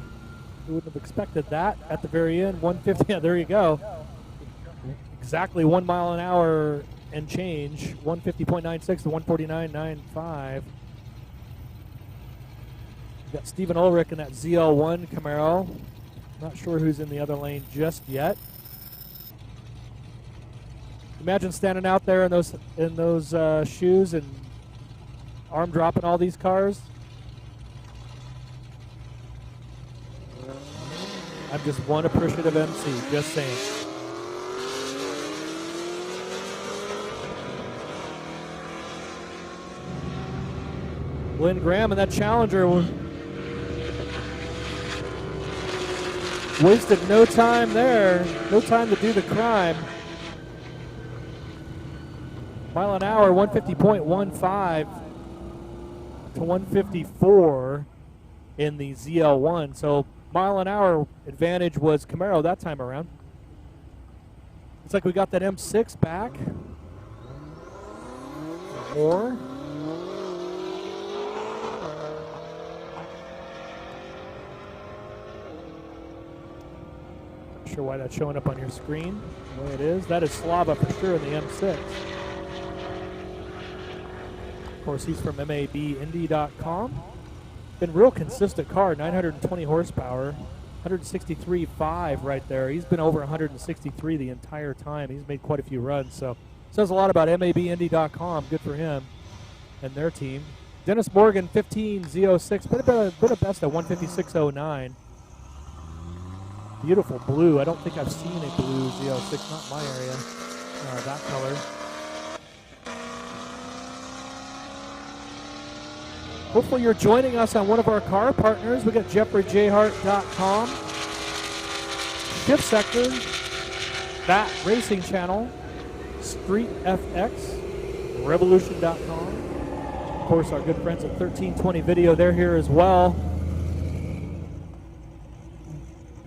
We wouldn't have expected that at the very end. 150. Yeah, there you go. Exactly 1 mile an hour and change. 150.96 to 149.95. We've got Stephen Ulrich in that ZL1 Camaro. Not sure who's in the other lane just yet. Imagine standing out there in those shoes and arm dropping all these cars. I'm just one appreciative MC, just saying. Glenn Graham and that Challenger wasted no time there. No time to do the crime. Mile an hour, 150.15 to 154 in the ZL1. So mile an hour advantage was Camaro that time around. Looks like we got that M6 back. More. Not sure why that's showing up on your screen. The way it is. That is Slava for sure in the M6. Of course, he's from INDY.com. Been real consistent car, 920 horsepower, 163.5 right there. He's been over 163 the entire time. He's made quite a few runs, so says a lot about INDY.com. Good for him and their team. Dennis Morgan, 15 Z06, been a best at 156.09. Beautiful blue. I don't think I've seen a blue Z06, not my area, that color. Hopefully you're joining us on one of our car partners. We got JeffreyJhart.com, Shift Sector, That Racing Channel, Street FX, Revolution.com. Of course, our good friends at 1320 Video, they're here as well.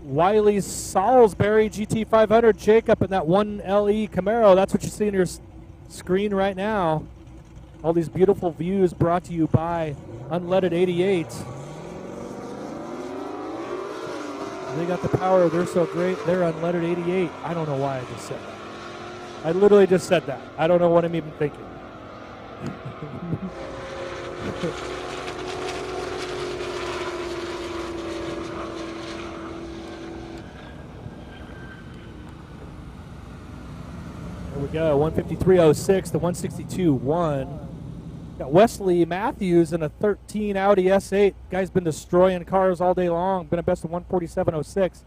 Wiley Salisbury GT500, Jacob, and that 1LE Camaro. That's what you see on your screen right now. All these beautiful views brought to you by Unleaded 88. They got the power. They're so great. They're Unleaded 88. I don't know why I just said that. I literally just said that. I don't know what I'm even thinking. There we go. 153.06 to 162.1. Got Wesley Matthews in a 13 Audi S8. Guy's been destroying cars all day long. Been a best of 147.06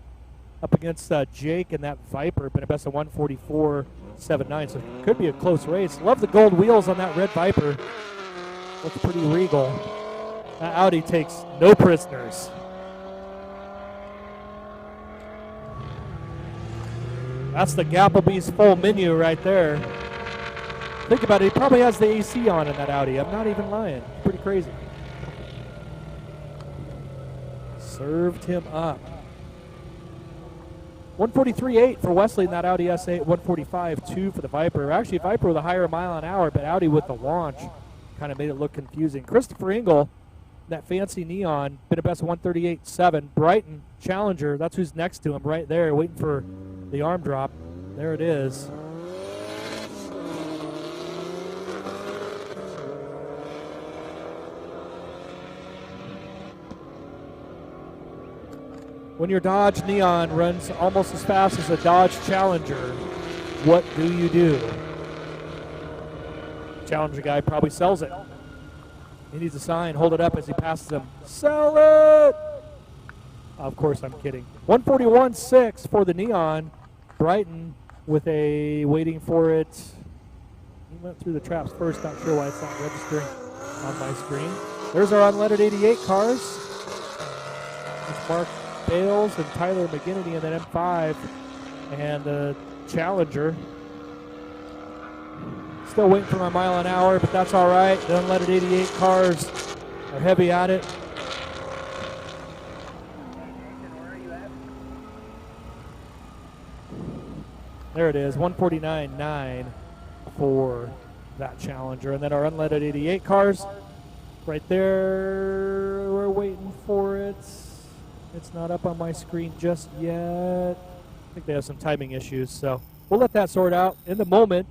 up against Jake and that Viper. Been a best of 144.79. So it could be a close race. Love the gold wheels on that red Viper. Looks pretty regal. That Audi takes no prisoners. That's the Gapplebee's full menu right there. Think about it, he probably has the AC on in that Audi. I'm not even lying. Pretty crazy. Served him up. 143.8 for Wesley in that Audi S8. 145.2 for the Viper. Actually, Viper with a higher mile an hour, but Audi with the launch kind of made it look confusing. Christopher Engel, that fancy neon, been a best of 138.7. Brighton Challenger, that's who's next to him right there, waiting for the arm drop. There it is. When your Dodge Neon runs almost as fast as a Dodge Challenger, what do you do? Challenger guy probably sells it. He needs a sign, hold it up as he passes him. Sell it! Of course, I'm kidding. 141.6 for the Neon. Brighton with a waiting for it. He went through the traps first, not sure why it's not registering on my screen. There's our Unleaded 88 cars. It's Mark Bales and Tyler McGinnity in that M5 and the Challenger. Still waiting for my mile an hour, but that's all right. The unleaded 88 cars are heavy at it. There it is, 149.9 for that Challenger. And then our unleaded 88 cars, right there, we're waiting for it. It's not up on my screen just yet. I think they have some timing issues, so we'll let that sort out. In the moment,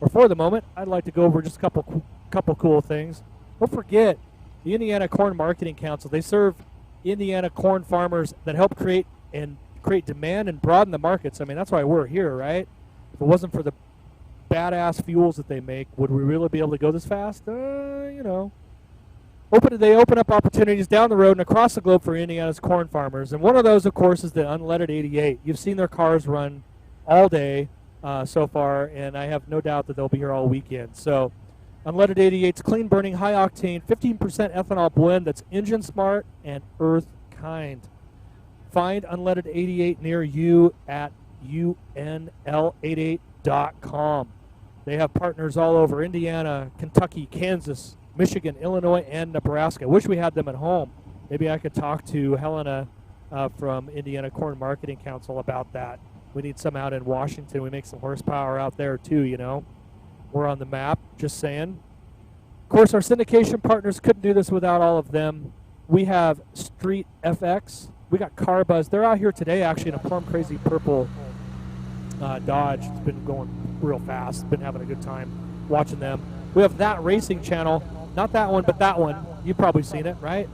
or for the moment, I'd like to go over just a couple cool things. Don't forget, the Indiana Corn Marketing Council, they serve Indiana corn farmers that help create demand and broaden the markets. I mean, that's why we're here, right? If it wasn't for the badass fuels that they make, would we really be able to go this fast? You know. They open up opportunities down the road and across the globe for Indiana's corn farmers. And one of those, of course, is the unleaded 88. You've seen their cars run all day so far, and I have no doubt that they'll be here all weekend. So unleaded 88's clean-burning, high-octane, 15% ethanol blend that's engine-smart and earth-kind. Find unleaded 88 near you at unl88.com. They have partners all over Indiana, Kentucky, Kansas, Michigan, Illinois, and Nebraska. I wish we had them at home. Maybe I could talk to Helena from Indiana Corn Marketing Council about that. We need some out in Washington. We make some horsepower out there too, you know. We're on the map, just saying. Of course, our syndication partners couldn't do this without all of them. We have Street FX. We got Car Buzz. They're out here today, actually, in a plum crazy purple Dodge. It's been going real fast. Been having a good time watching them. We have That Racing Channel. Not that one, but that one. You've probably seen it, right?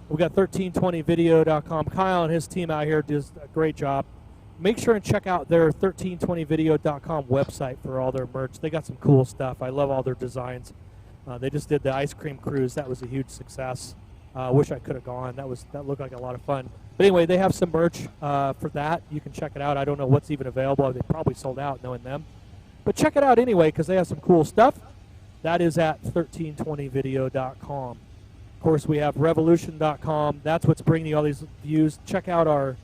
We got 1320video.com. Kyle and his team out here does a great job. Make sure and check out their 1320video.com website for all their merch. They got some cool stuff. I love all their designs. They just did the ice cream cruise. That was a huge success. Wish I could have gone. That looked like a lot of fun. But anyway, they have some merch for that. You can check it out. I don't know what's even available. They probably sold out, knowing them. But check it out anyway, because they have some cool stuff. That is at 1320video.com. Of course, we have revolution.com. That's what's bringing you all these views. Check out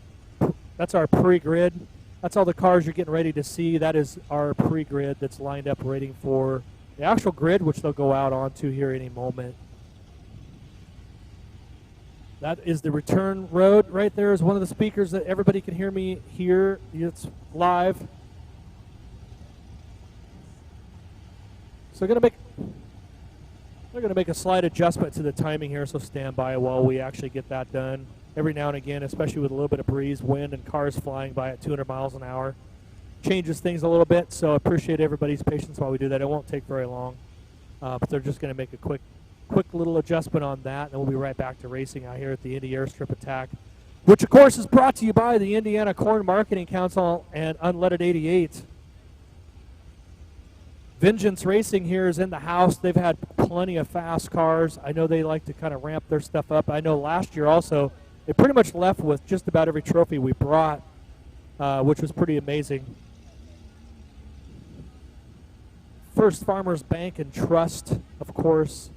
that's our pre-grid. That's all the cars you're getting ready to see. That is our pre-grid that's lined up waiting for the actual grid, which they'll go out onto here any moment. That is the return road. Right there is one of the speakers that everybody can hear me here. It's live. So they're going to make a slight adjustment to the timing here, so stand by while we actually get that done. Every now and again, especially with a little bit of breeze, wind, and cars flying by at 200 miles an hour, changes things a little bit, so I appreciate everybody's patience while we do that. It won't take very long, but they're just going to make a quick little adjustment on that, and then we'll be right back to racing out here at the Indy Airstrip Attack, which, of course, is brought to you by the Indiana Corn Marketing Council and Unleaded 88. Vengeance Racing here is in the house. They've had plenty of fast cars. I know they like to kind of ramp their stuff up. I know last year also they pretty much left with just about every trophy we brought, which was pretty amazing. First Farmers Bank and Trust, of course,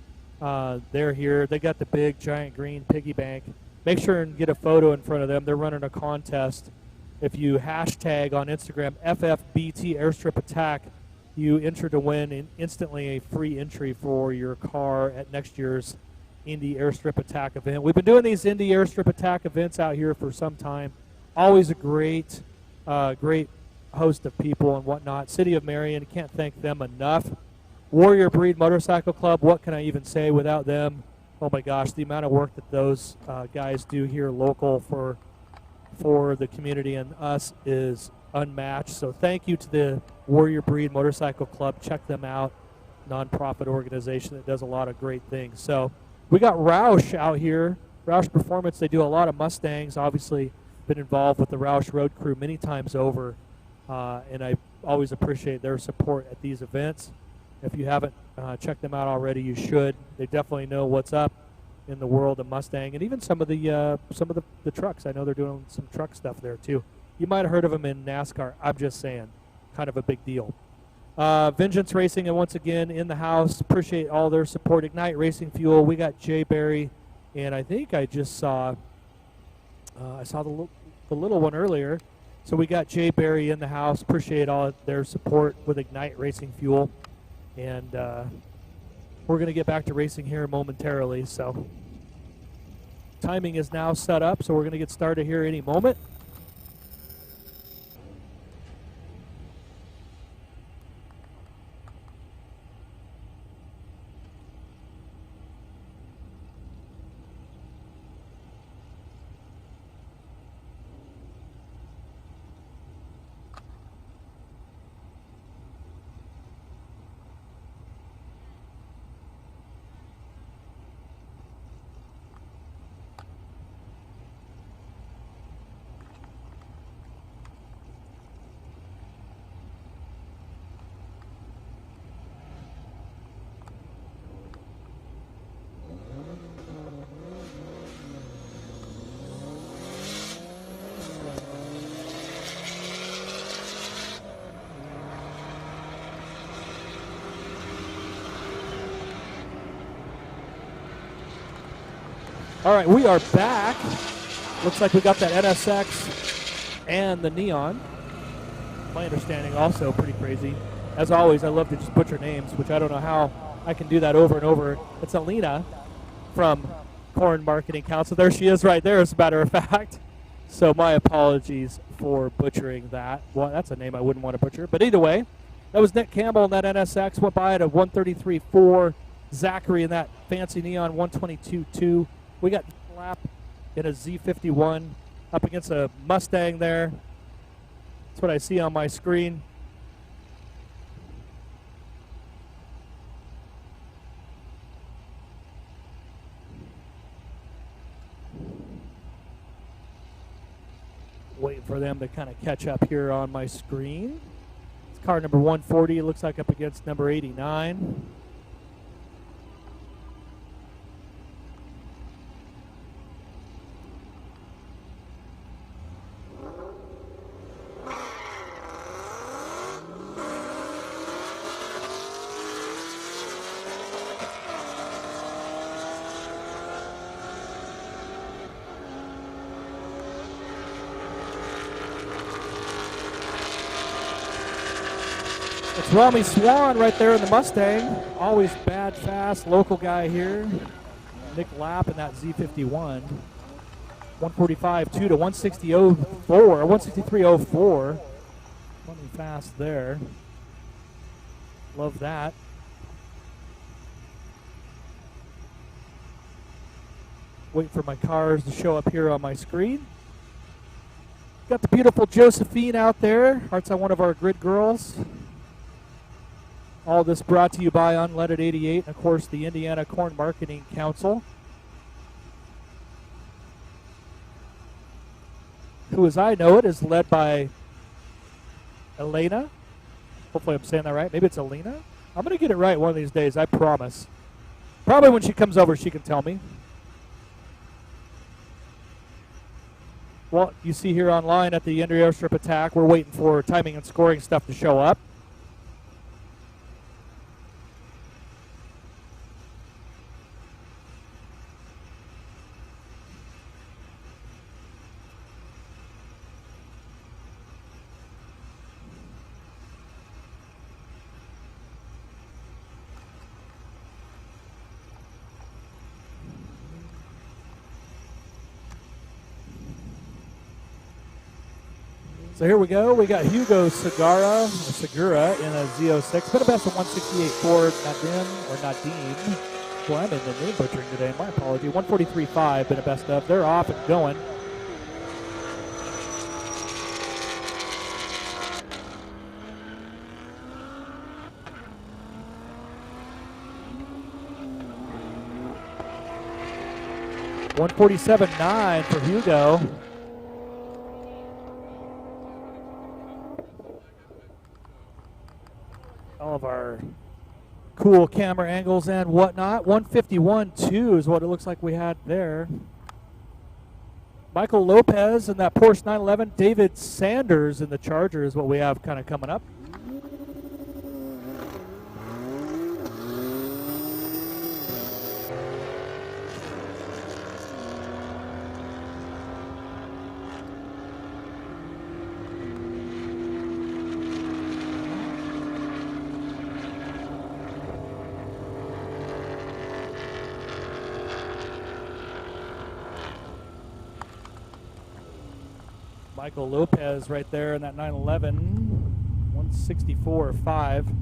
they're here. They got the big, giant green piggy bank. Make sure and get a photo in front of them. They're running a contest. If you hashtag on Instagram FFBT Airstrip Attack, you enter to win instantly a free entry for your car at next year's Indy Airstrip Attack event. We've been doing these Indy Airstrip Attack events out here for some time. Always a great host of people and whatnot. City of Marion, can't thank them enough. Warrior Breed Motorcycle Club, what can I even say without them? Oh my gosh, the amount of work that those guys do here local for the community and us is unmatched. So thank you to the Warrior Breed Motorcycle Club. Check them out. Nonprofit organization that does a lot of great things. So we got Roush out here. Roush Performance, they do a lot of Mustangs. Obviously been involved with the Roush Road Crew many times over. And I always appreciate their support at these events. If you haven't checked them out already, you should. They definitely know what's up in the world of Mustang and even some of the trucks. I know they're doing some truck stuff there too. You might have heard of them in NASCAR. I'm just saying, kind of a big deal. Vengeance Racing, and once again in the house. Appreciate all their support. Ignite Racing Fuel. We got Jay Berry, and I think I just saw the little one earlier. So we got Jay Berry in the house. Appreciate all their support with Ignite Racing Fuel. And we're going to get back to racing here momentarily. So timing is now set up, so we're going to get started here any moment. All right, we are back. Looks like we got that NSX and the Neon. My understanding also pretty crazy. As always, I love to just butcher names, which I don't know how I can do that over and over. It's Alina from Corn Marketing Council. There she is right there, as a matter of fact. So my apologies for butchering that. Well, that's a name I wouldn't want to butcher. But either way, that was Nick Campbell in that NSX. Went by at a 133.4. Zachary in that fancy Neon 122.2. We got lap in a Z51 up against a Mustang there. That's what I see on my screen. Waiting for them to kind of catch up here on my screen. It's car number 140. It looks like up against number 89. It's Rami Swan right there in the Mustang. Always bad, fast, local guy here. Nick Lapp in that Z51. 145.2 to 160.04, 163.04. Running fast there. Love that. Wait for my cars to show up here on my screen. Got the beautiful Josephine out there. Hearts on one of our grid girls. All this brought to you by Unleaded 88 and, of course, the Indiana Corn Marketing Council, who, as I know it, is led by Elena. Hopefully I'm saying that right. Maybe it's Elena. I'm going to get it right one of these days, I promise. Probably when she comes over, she can tell me. Well, you see here online at the INDY Airstrip attack, we're waiting for timing and scoring stuff to show up. So here we go. We got Hugo Segura in a Z06. Been a best of 168 Ford Nadim. Boy, I'm in the name butchering today. My apology. 143.5 been a best of. They're off and going. $147.9 for Hugo. All of our cool camera angles and whatnot. 151.2 is what it looks like we had there. Michael Lopez in that Porsche 911. David Sanders in the Charger is what we have kind of coming up. Michael Lopez right there in that 911, 164.5.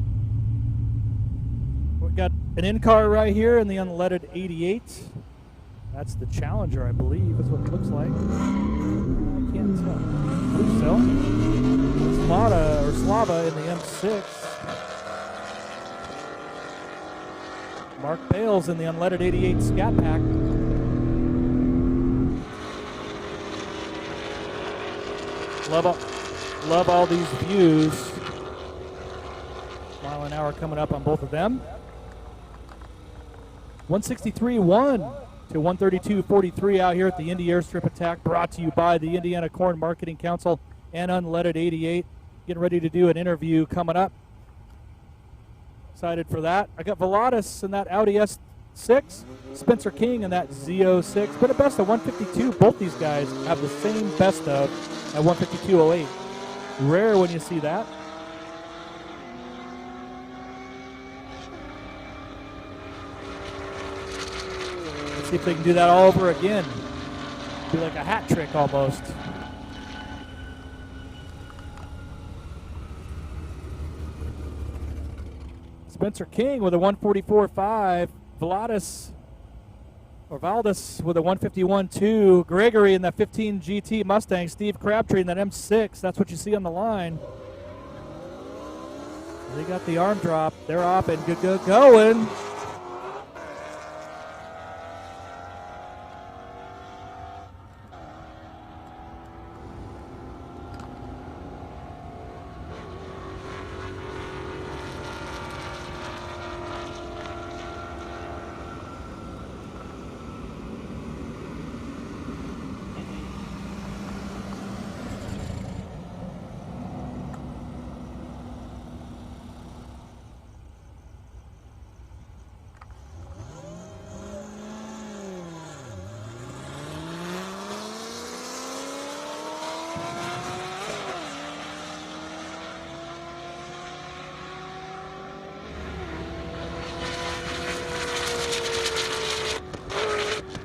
We've got an in-car right here in the unleaded 88. That's the Challenger, I believe, is what it looks like. I can't tell. I believe so. Slava in the M6. Mark Bales in the unleaded 88 Scat Pack. Love all these views. Mile an hour coming up on both of them. 163.1 to 132.43 out here at the Indy Airstrip Attack, brought to you by the Indiana Corn Marketing Council and Unleaded 88. Getting ready to do an interview coming up. Excited for that. I got Velatus in that Audi S6, Spencer King in that Z06, but a best of 152. Both these guys have the same best of at 152.08. Rare when you see that. Let's see if they can do that all over again. Be like a hat trick almost. Spencer King with a 144.5. Valdez with a 151.2. Gregory in that 15 GT Mustang. Steve Crabtree in that M6. That's what you see on the line. They got the arm drop. They're off and good going.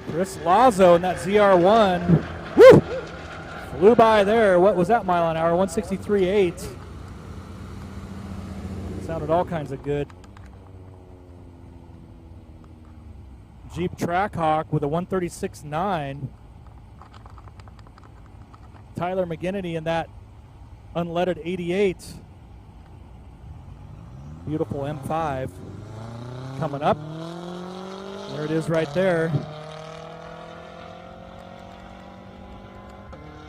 Chris Lazo in that ZR1. Woo! Flew by there. What was that mile an hour? 163.8. Sounded all kinds of good. Jeep Trackhawk with a 136.9. Tyler McGinnity in that unleaded 88. Beautiful M5 coming up. There it is right there.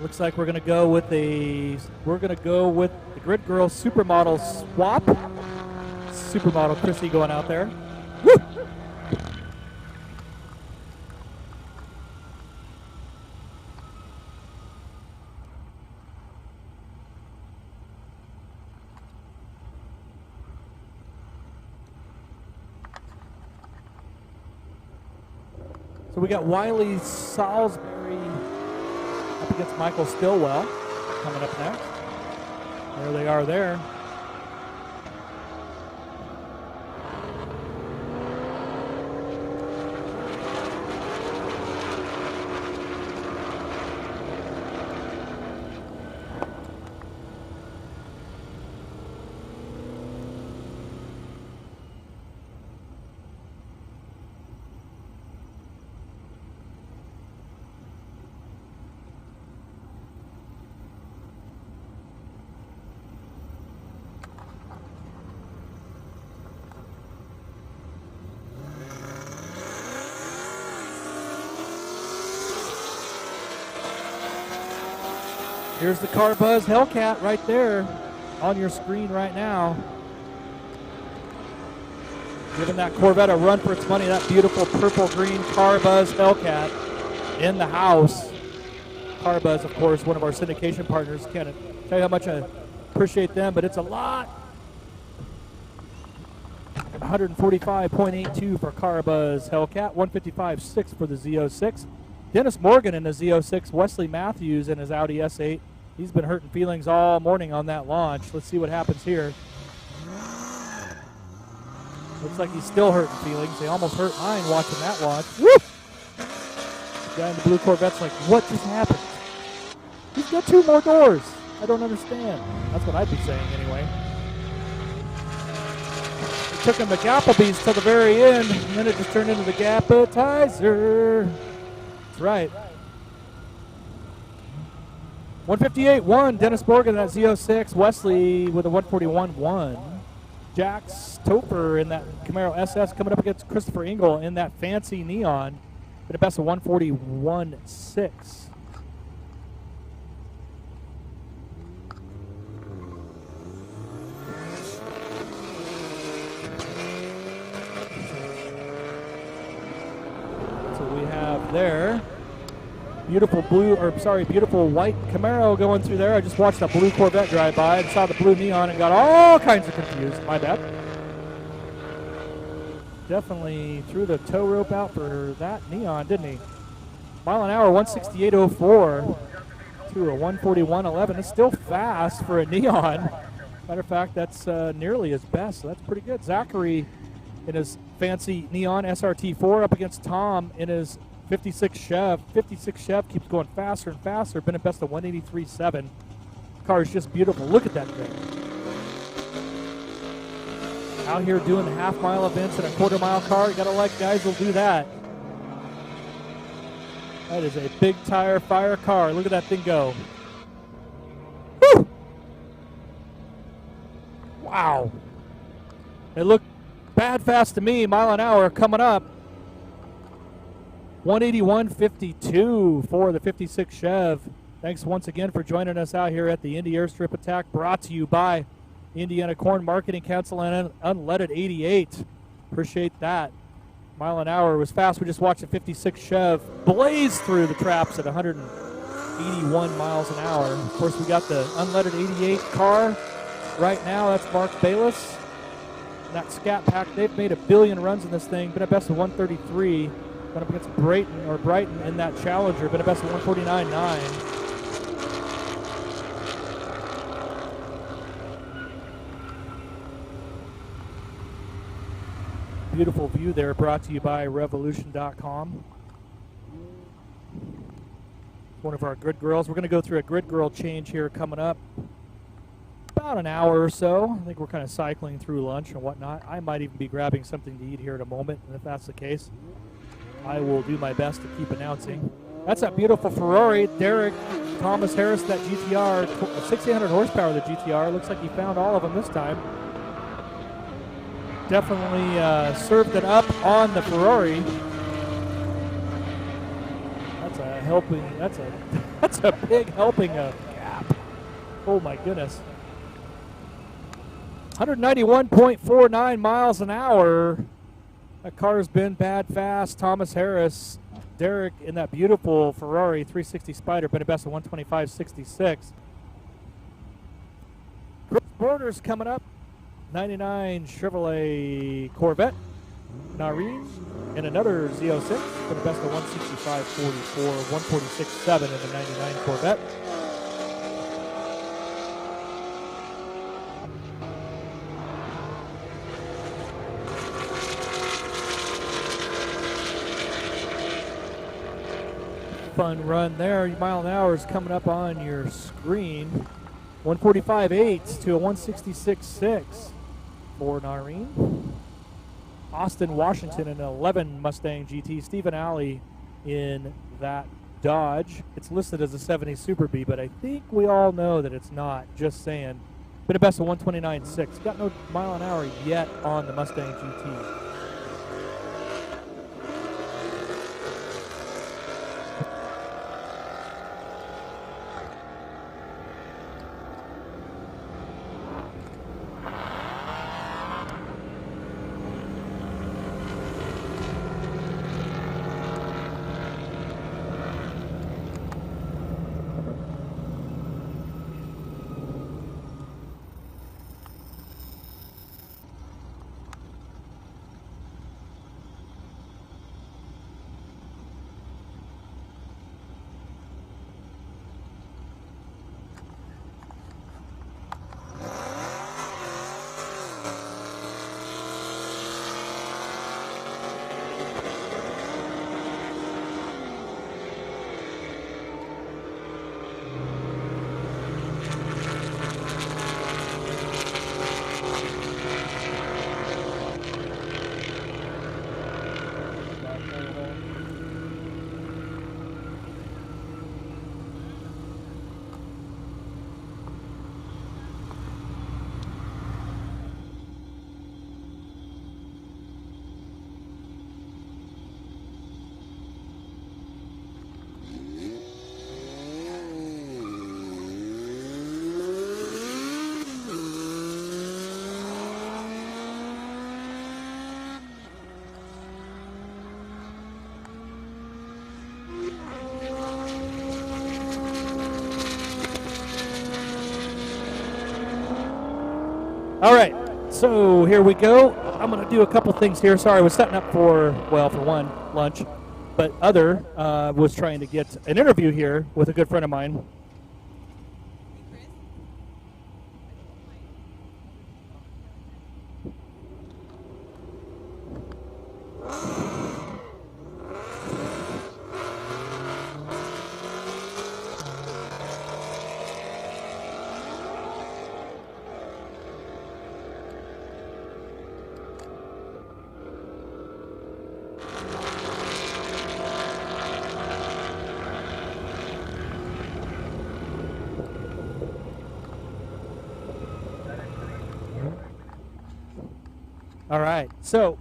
Looks like we're gonna go with the Grid Girl Supermodel swap. Supermodel Chrissy going out there. Woo! So we got Wiley Salisbury up against Michael Stillwell coming up next. There they are there. Here's the Car Buzz Hellcat right there on your screen right now. Giving that Corvette a run for its money. That beautiful purple-green Car Buzz Hellcat in the house. Car Buzz, of course, one of our syndication partners. Can't tell you how much I appreciate them, but it's a lot. 145.82 for Car Buzz Hellcat. 155.6 for the Z06. Dennis Morgan in the Z06, Wesley Matthews in his Audi S8. He's been hurting feelings all morning on that launch. Let's see what happens here. Looks like he's still hurting feelings. They almost hurt mine watching that launch. Woo! The guy in the blue Corvette's like, what just happened? He's got 2 more doors. I don't understand. That's what I'd be saying anyway. It took him to Gapplebee's till the very end, and then it just turned into the Gappetizer. That's right. 158.1, Dennis Morgan, that Z06. Wesley with a 141.1. Jax Topher in that Camaro SS coming up against Christopher Engel in that fancy neon. But a best of 141.6. That's what we have there. Beautiful beautiful white Camaro going through there. I just watched that blue Corvette drive by and saw the blue neon and got all kinds of confused. My bad. Definitely threw the tow rope out for that neon, didn't he? Mile an hour, 168.04 to a 141.11. It's still fast for a neon. Matter of fact, that's nearly his best, so that's pretty good. Zachary in his fancy neon SRT4 up against Tom in his 56 Chev. 56 Chev keeps going faster and faster. Been a best of 183.7. Car is just beautiful. Look at that thing. Out here doing the half-mile events in a quarter-mile car. You gotta like guys who'll do that. That is a big tire fire car. Look at that thing go. Woo! Wow. It looked bad fast to me. Mile an hour coming up. 181.52 for the 56 Chev. Thanks once again for joining us out here at the Indy Airstrip Attack, brought to you by Indiana Corn Marketing Council and Unleaded 88. Appreciate that. Mile an hour was fast. We just watched a 56 Chev blaze through the traps at 181 miles an hour. Of course, we got the Unleaded 88 car right now. That's Mark Bayless. And that Scat Pack, they've made 1 billion runs in this thing. Been a best of 133. Went up against Brighton in that Challenger. Been a best of 149.9. Beautiful view there, brought to you by Revolution.com. One of our grid girls. We're going to go through a grid girl change here coming up. About an hour or so. I think we're kind of cycling through lunch and whatnot. I might even be grabbing something to eat here in a moment, and if that's the case, I will do my best to keep announcing. That's that beautiful Ferrari. Derek Thomas Harris, that GTR, 1600 horsepower, the GTR. Looks like he found all of them this time. Definitely served it up on the Ferrari. That's a helping. That's a big helping of gap. Oh my goodness. 191.49 miles an hour. That car's been bad fast. Thomas Harris, Derek in that beautiful Ferrari 360 Spider, been a best of 125.66. Chris Borders coming up. 99 Chevrolet Corvette. Nareen in another Z06, been a best of 165.44, 146.7 in the 99 Corvette. Fun run there. Mile an hour is coming up on your screen. 145.8 to a 166.6 for Nareen. Austin Washington in an 11 Mustang GT. Stephen Alley in that Dodge. It's listed as a 70 Super B, but I think we all know that it's not. Just saying. Been a best of 129.6. Got no mile an hour yet on the Mustang GT. All right, so here we go. I'm going to do a couple things here. Sorry, I was setting up for, well, for one, lunch, but other was trying to get an interview here with a good friend of mine. All right, so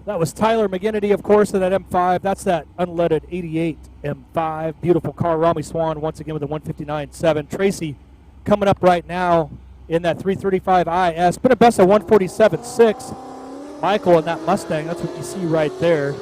that was Tyler McGinnity, of course, in that M5. That's that unleaded 88 M5. Beautiful car. Rami Swan once again with a 159.7. Tracy coming up right now in that 335 IS. Been a best of 147.6. Michael in that Mustang. That's what you see right there.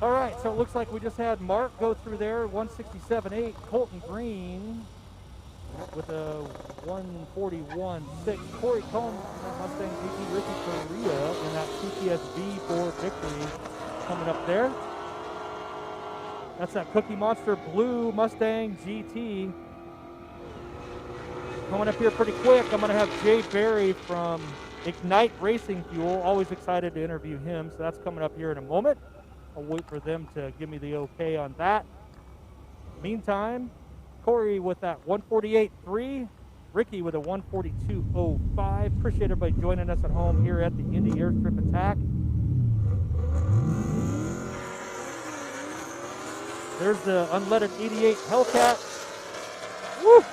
All right, so it looks like we just had Mark go through there, 167.8. Colton Green with a 141.6. Corey Combs, Mustang GT. Ricky Correa in that CTSV for victory coming up there. That's that Cookie Monster Blue Mustang GT. Coming up here pretty quick, I'm going to have Jay Berry from Ignite Racing Fuel. Always excited to interview him, so that's coming up here in a moment. I'll wait for them to give me the okay on that. Meantime, Corey with that 148.3, Ricky with a 142.05. Appreciate everybody joining us at home here at the Indy Airstrip Attack. There's the unleaded 88 Hellcat. Woo!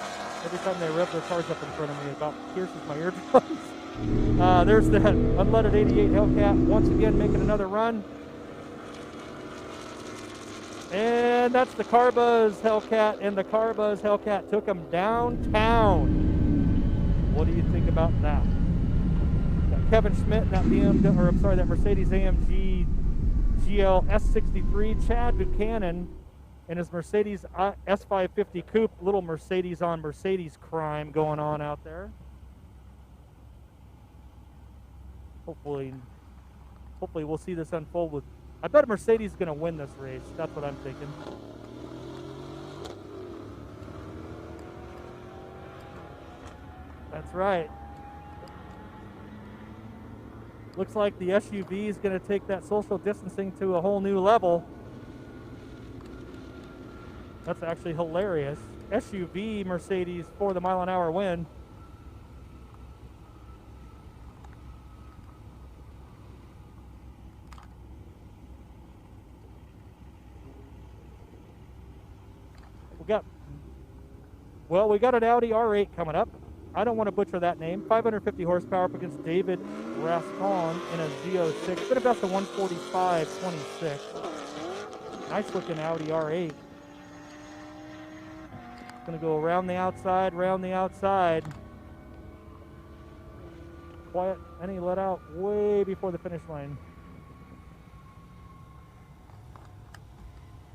Every time they rev their cars up in front of me, it about pierces my eardrums. There's that unleaded 88 Hellcat once again making another run. And that's the Carbuzz Hellcat, and the Carbuzz Hellcat took him downtown. What do you think about that? Got Kevin Schmidt, that that Mercedes-AMG GL S63, Chad Buchanan, and his Mercedes S550 Coupe, little Mercedes on Mercedes crime going on out there. Hopefully we'll see this unfold with. I bet Mercedes is going to win this race. That's what I'm thinking. That's right. Looks like the SUV is going to take that social distancing to a whole new level. That's actually hilarious. SUV Mercedes for the mile-an-hour win. We got an Audi R8 coming up. I don't want to butcher that name. 550 horsepower up against David Rascon in a Z06. Been a best of 145.26. Nice looking Audi R8. Going to go around the outside, Quiet, and he let out way before the finish line.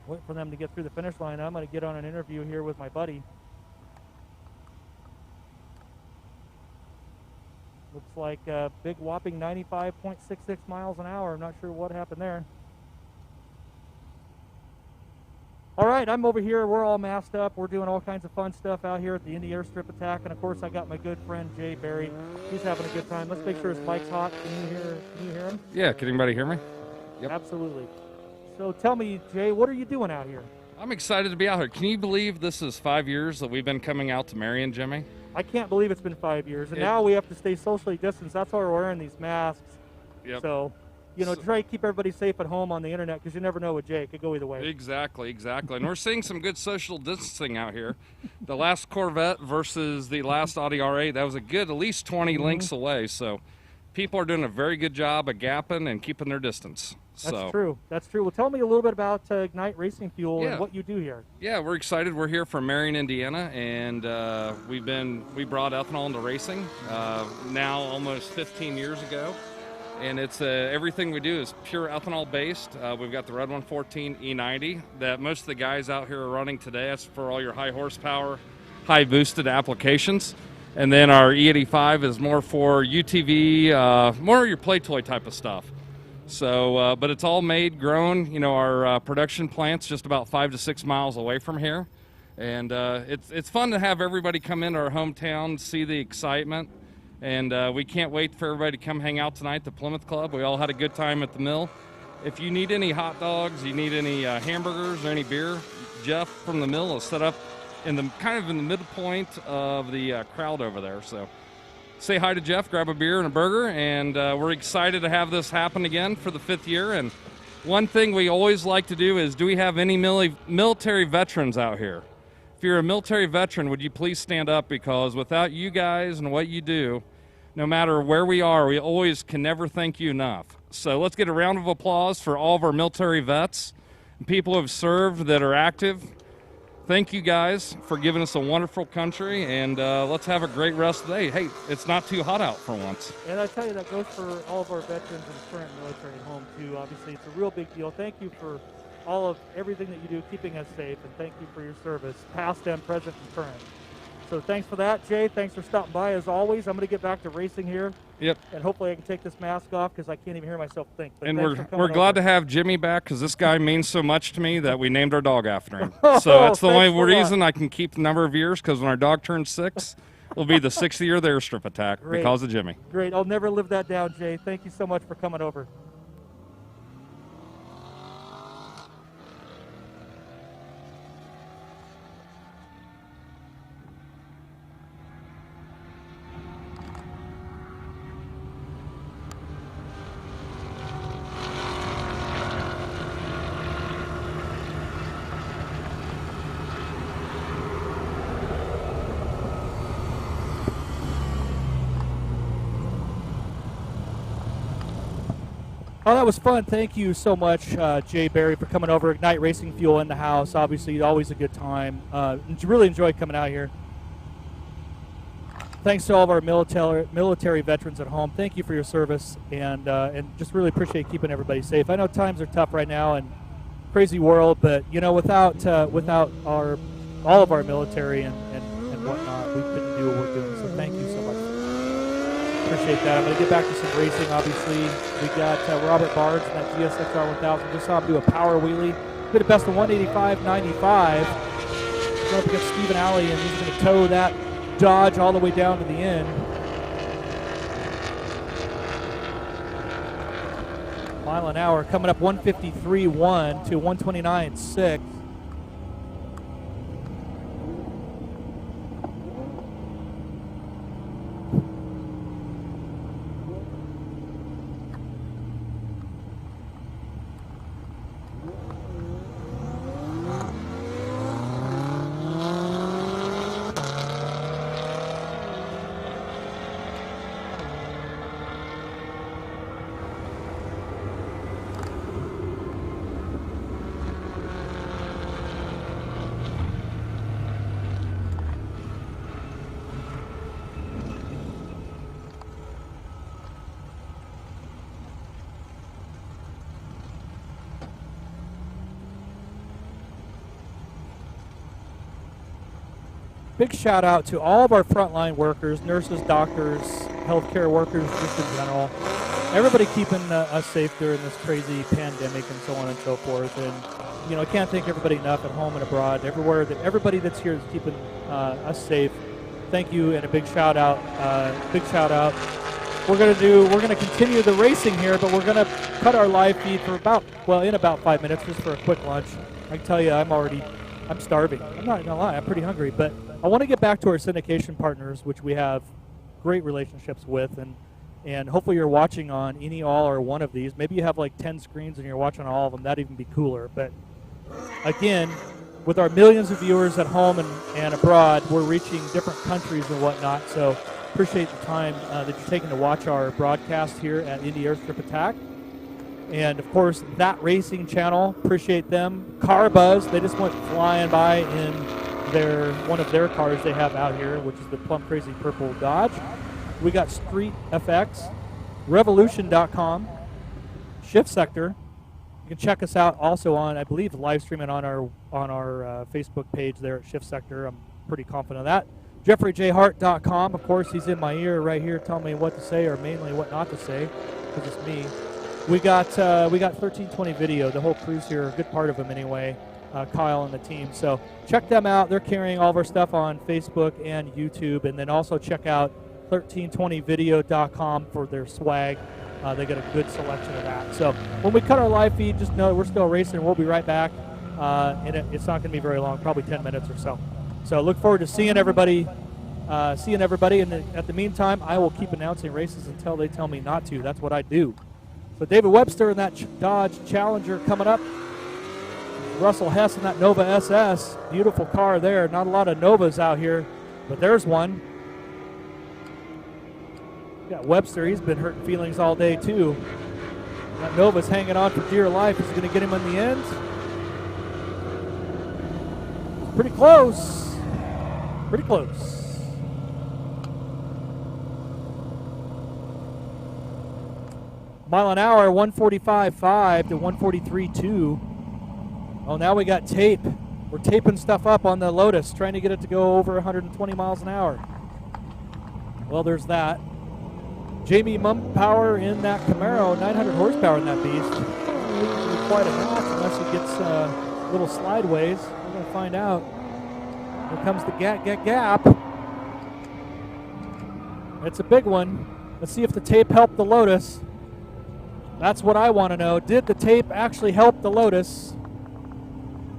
Wait for them to get through the finish line. I'm going to get on an interview here with my buddy. Looks like a big whopping 95.66 miles an hour. I'm not sure what happened there. All right, I'm over here. We're all masked up. We're doing all kinds of fun stuff out here at the Indy Airstrip attack. And of course, I got my good friend Jay Barry. He's having a good time. Let's make sure his mic's hot. Can you hear him? Yeah, can anybody hear me? Yep. Absolutely. So tell me, Jay, what are you doing out here? I'm excited to be out here. Can you believe this is 5 years that we've been coming out to Marion, Jimmy? I can't believe it's been 5 years. And now we have to stay socially distanced. That's why we're wearing these masks. Yep. So, try to keep everybody safe at home on the internet because you never know with Jay. It could go either way. Exactly. And we're seeing some good social distancing out here. The last Corvette versus the last Audi R8, that was a good at least 20 lengths away. So people are doing a very good job of gapping and keeping their distance. That's true. Well, tell me a little bit about Ignite Racing Fuel and what you do here. Yeah, we're excited. We're here from Marion, Indiana, and we brought ethanol into racing now almost 15 years ago. And it's everything we do is pure ethanol based. We've got the Red 114 E90 that most of the guys out here are running today. That's for all your high horsepower, high boosted applications. And then our E85 is more for UTV, more your play toy type of stuff. So, but it's all made, grown. Our production plant's just about 5 to 6 miles away from here. And it's fun to have everybody come into our hometown, see the excitement. And we can't wait for everybody to come hang out tonight at the Plymouth Club. We all had a good time at the mill. If you need any hot dogs, you need any hamburgers or any beer, Jeff from the mill is set up in the middle point of the crowd over there. So say hi to Jeff, grab a beer and a burger, and we're excited to have this happen again for the 5th year. And one thing we always like to do is, do we have any military veterans out here? If you're a military veteran, would you please stand up, because without you guys and what you do, no matter where we are, we always can never thank you enough. So let's get a round of applause for all of our military vets and people who have served that are active. Thank you guys for giving us a wonderful country, and let's have a great rest of the day. Hey, it's not too hot out for once. And I tell you, that goes for all of our veterans and current military at home too. Obviously, it's a real big deal. Thank you for all of everything that you do, keeping us safe, and thank you for your service, past and present and current. So thanks for that, Jay. Thanks for stopping by. As always, I'm going to get back to racing here. Yep. And hopefully I can take this mask off because I can't even hear myself think. But and we're glad to have Jimmy back, because this guy means so much to me that we named our dog after him. So that's the only reason I can keep the number of years, because when our dog turns 6, it'll be the 6th year of the Airstrip attack because of Jimmy. Great. I'll never live that down, Jay. Thank you so much for coming over. Oh, that was fun. Thank you so much, Jay Barry, for coming over. Ignite Racing Fuel in the house. Obviously, always a good time. Really enjoyed coming out here. Thanks to all of our military veterans at home. Thank you for your service, and just really appreciate keeping everybody safe. I know times are tough right now and crazy world, but without all of our military and whatnot, we couldn't do what we're doing. So thank you so much. Appreciate that. I'm going to get back to some racing, obviously. We got Robert Barnes in that GSXR 1000. Just saw him do a power wheelie. Did a best of 185.95. Going up against Stephen Alley, and he's going to tow that Dodge all the way down to the end. Mile an hour, coming up 153.1 to 129.6. Big shout out to all of our frontline workers, nurses, doctors, healthcare workers, just in general. everybody keeping us safe during this crazy pandemic and so on and so forth. And I can't thank everybody enough at home and abroad, everywhere. That everybody that's here is keeping us safe. Thank you, and a big shout out. We're gonna continue the racing here, but we're gonna cut our live feed for in about 5 minutes, just for a quick lunch. I can tell you, I'm starving. I'm not gonna lie, I'm pretty hungry, but I want to get back to our syndication partners, which we have great relationships with, and hopefully you're watching on any, all, or one of these. Maybe you have like 10 screens and you're watching all of them. That'd even be cooler. But again, with our millions of viewers at home and abroad, we're reaching different countries and whatnot. So appreciate the time that you're taking to watch our broadcast here at INDY Airstrip Attack. And of course, That Racing channel, appreciate them. Car Buzz, they just went flying by in one of their cars they have out here, which is the Plum Crazy Purple Dodge. We got Street FX, Revolution.com, Shift Sector. You can check us out also on, I believe, live streaming on our Facebook page there at Shift Sector. I'm pretty confident of that. JeffreyJHart.com, of course, he's in my ear right here telling me what to say, or mainly what not to say, because it's me. We got 1320 Video, the whole crew's here, a good part of them anyway, Kyle and the team. So check them out. They're carrying all of our stuff on Facebook and YouTube, and then also check out 1320video.com for their swag. They got a good selection of that. So when we cut our live feed, just know we're still racing. We'll be right back. And it's not going to be very long, probably 10 minutes or so. So look forward to seeing everybody. And at the meantime, I will keep announcing races until they tell me not to. That's what I do. So David Webster in that Dodge Challenger coming up. Russell Hess in that Nova SS. Beautiful car there. Not a lot of Novas out here, but there's one. Got Webster, he's been hurting feelings all day too. That Nova's hanging on for dear life. Is he going to get him in the end? Pretty close. Pretty close. Mile an hour, 145.5 to 143.2. Oh, now we got tape. We're taping stuff up on the Lotus, trying to get it to go over 120 miles an hour. Well, there's that. Jamie Mumpower in that Camaro, 900 horsepower in that beast. Quite a notch unless he gets a little slideways. We're going to find out. Here comes the gap. It's a big one. Let's see if the tape helped the Lotus. That's what I want to know. Did the tape actually help the Lotus?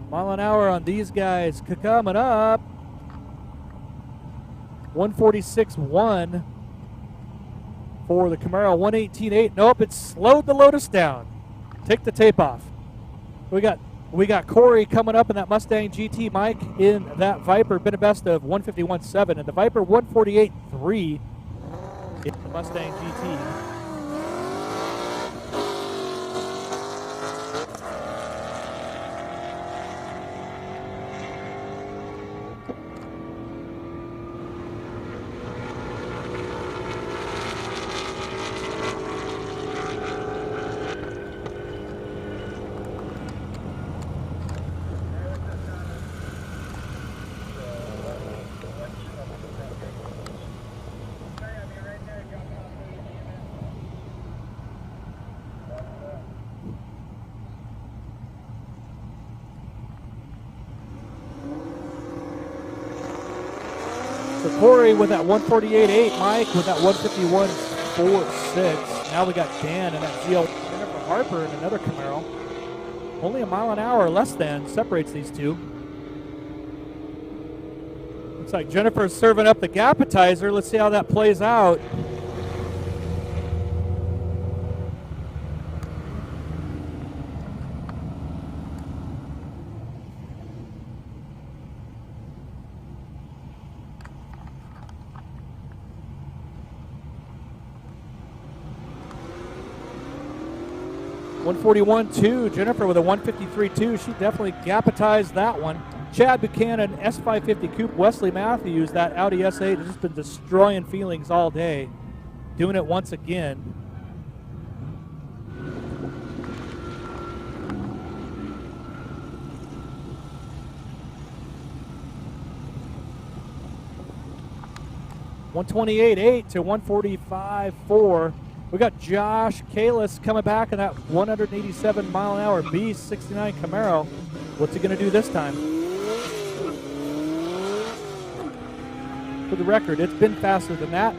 Mile an hour on these guys. Coming up. 146.1. For the Camaro, 118.8. Nope, it slowed the Lotus down. Take the tape off. We got Corey coming up in that Mustang GT. Mike in that Viper. Been a best of 151.7, and the Viper 148.3 in the Mustang GT. Corey with that 148.8, Mike with that 151.46. Now we got Dan and that ZL. Jennifer Harper in another Camaro. Only a mile an hour, less than, separates these two. Looks like Jennifer's serving up the Gapetizer. Let's see how that plays out. $141.2. Jennifer with a 153.2. She definitely gapetized that one. Chad Buchanan, S550 Coupe. Wesley Matthews, that Audi S8 has just been destroying feelings all day. Doing it once again. $128.8 to 145.4. We got Josh Kalis coming back in that 187-mile-an-hour B69 Camaro. What's he going to do this time? For the record, it's been faster than that.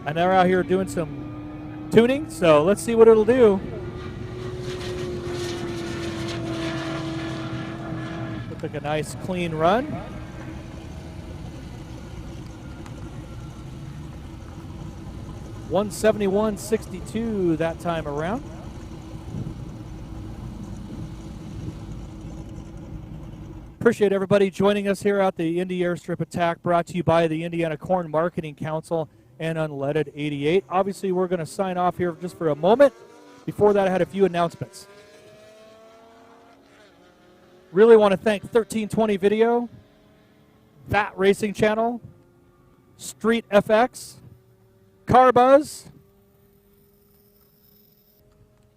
And they're out here doing some tuning, so let's see what it'll do. Looks like a nice clean run. .171.62 that time around. Appreciate everybody joining us here at the Indy Airstrip Attack, brought to you by the Indiana Corn Marketing Council and Unleaded 88. Obviously, we're going to sign off here just for a moment. Before that, I had a few announcements. Really want to thank 1320 Video, That Racing Channel, Street FX, Car Buzz,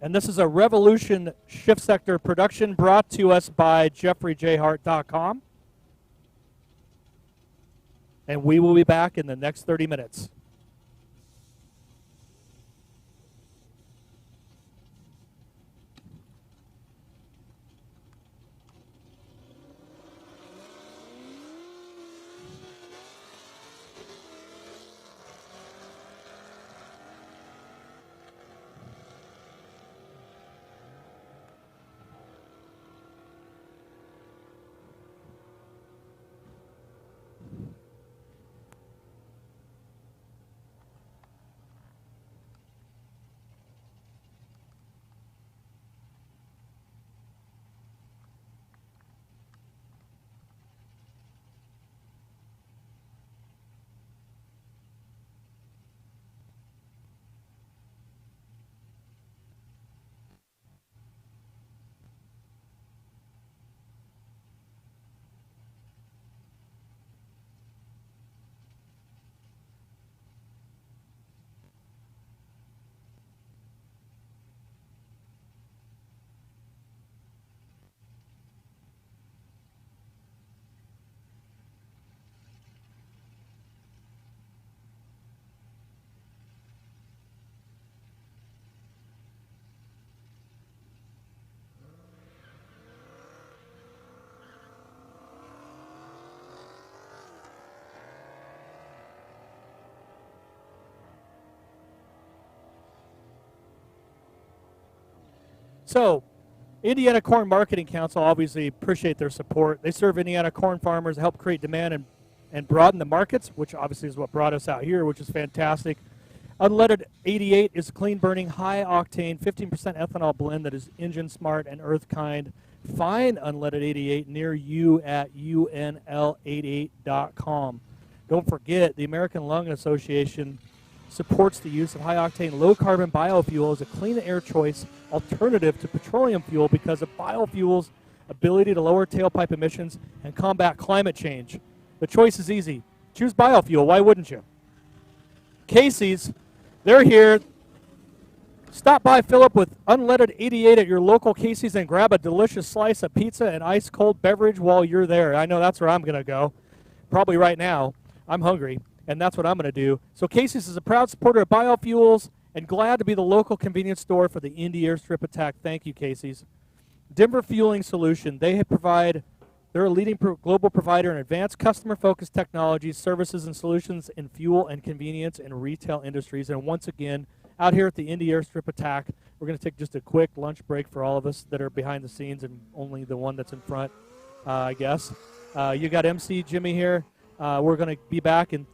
and this is a Revolution Shift Sector production brought to us by JeffreyJHart.com. And we will be back in the next 30 minutes. So, Indiana Corn Marketing Council, obviously appreciate their support. They serve Indiana corn farmers, help create demand and broaden the markets, which obviously is what brought us out here, which is fantastic. Unleaded 88 is a clean-burning, high-octane, 15% ethanol blend that is engine-smart and earth-kind. Find Unleaded 88 near you at unl88.com. Don't forget, the American Lung Association supports the use of high-octane, low-carbon biofuel as a clean air choice alternative to petroleum fuel because of biofuel's ability to lower tailpipe emissions and combat climate change. The choice is easy. Choose biofuel. Why wouldn't you? Casey's, they're here. Stop by, fill up with Unleaded 88 at your local Casey's and grab a delicious slice of pizza and ice-cold beverage while you're there. I know that's where I'm going to go, probably right now. I'm hungry, and that's what I'm going to do. So Casey's is a proud supporter of biofuels and glad to be the local convenience store for the Indy Airstrip Attack. Thank you, Casey's. Denver Fueling Solution. They're a leading global provider in advanced customer-focused technologies, services, and solutions in fuel and convenience and retail industries. And once again, out here at the Indy Airstrip Attack, we're going to take just a quick lunch break for all of us that are behind the scenes and only the one that's in front, I guess. You got MC Jimmy here. We're going to be back in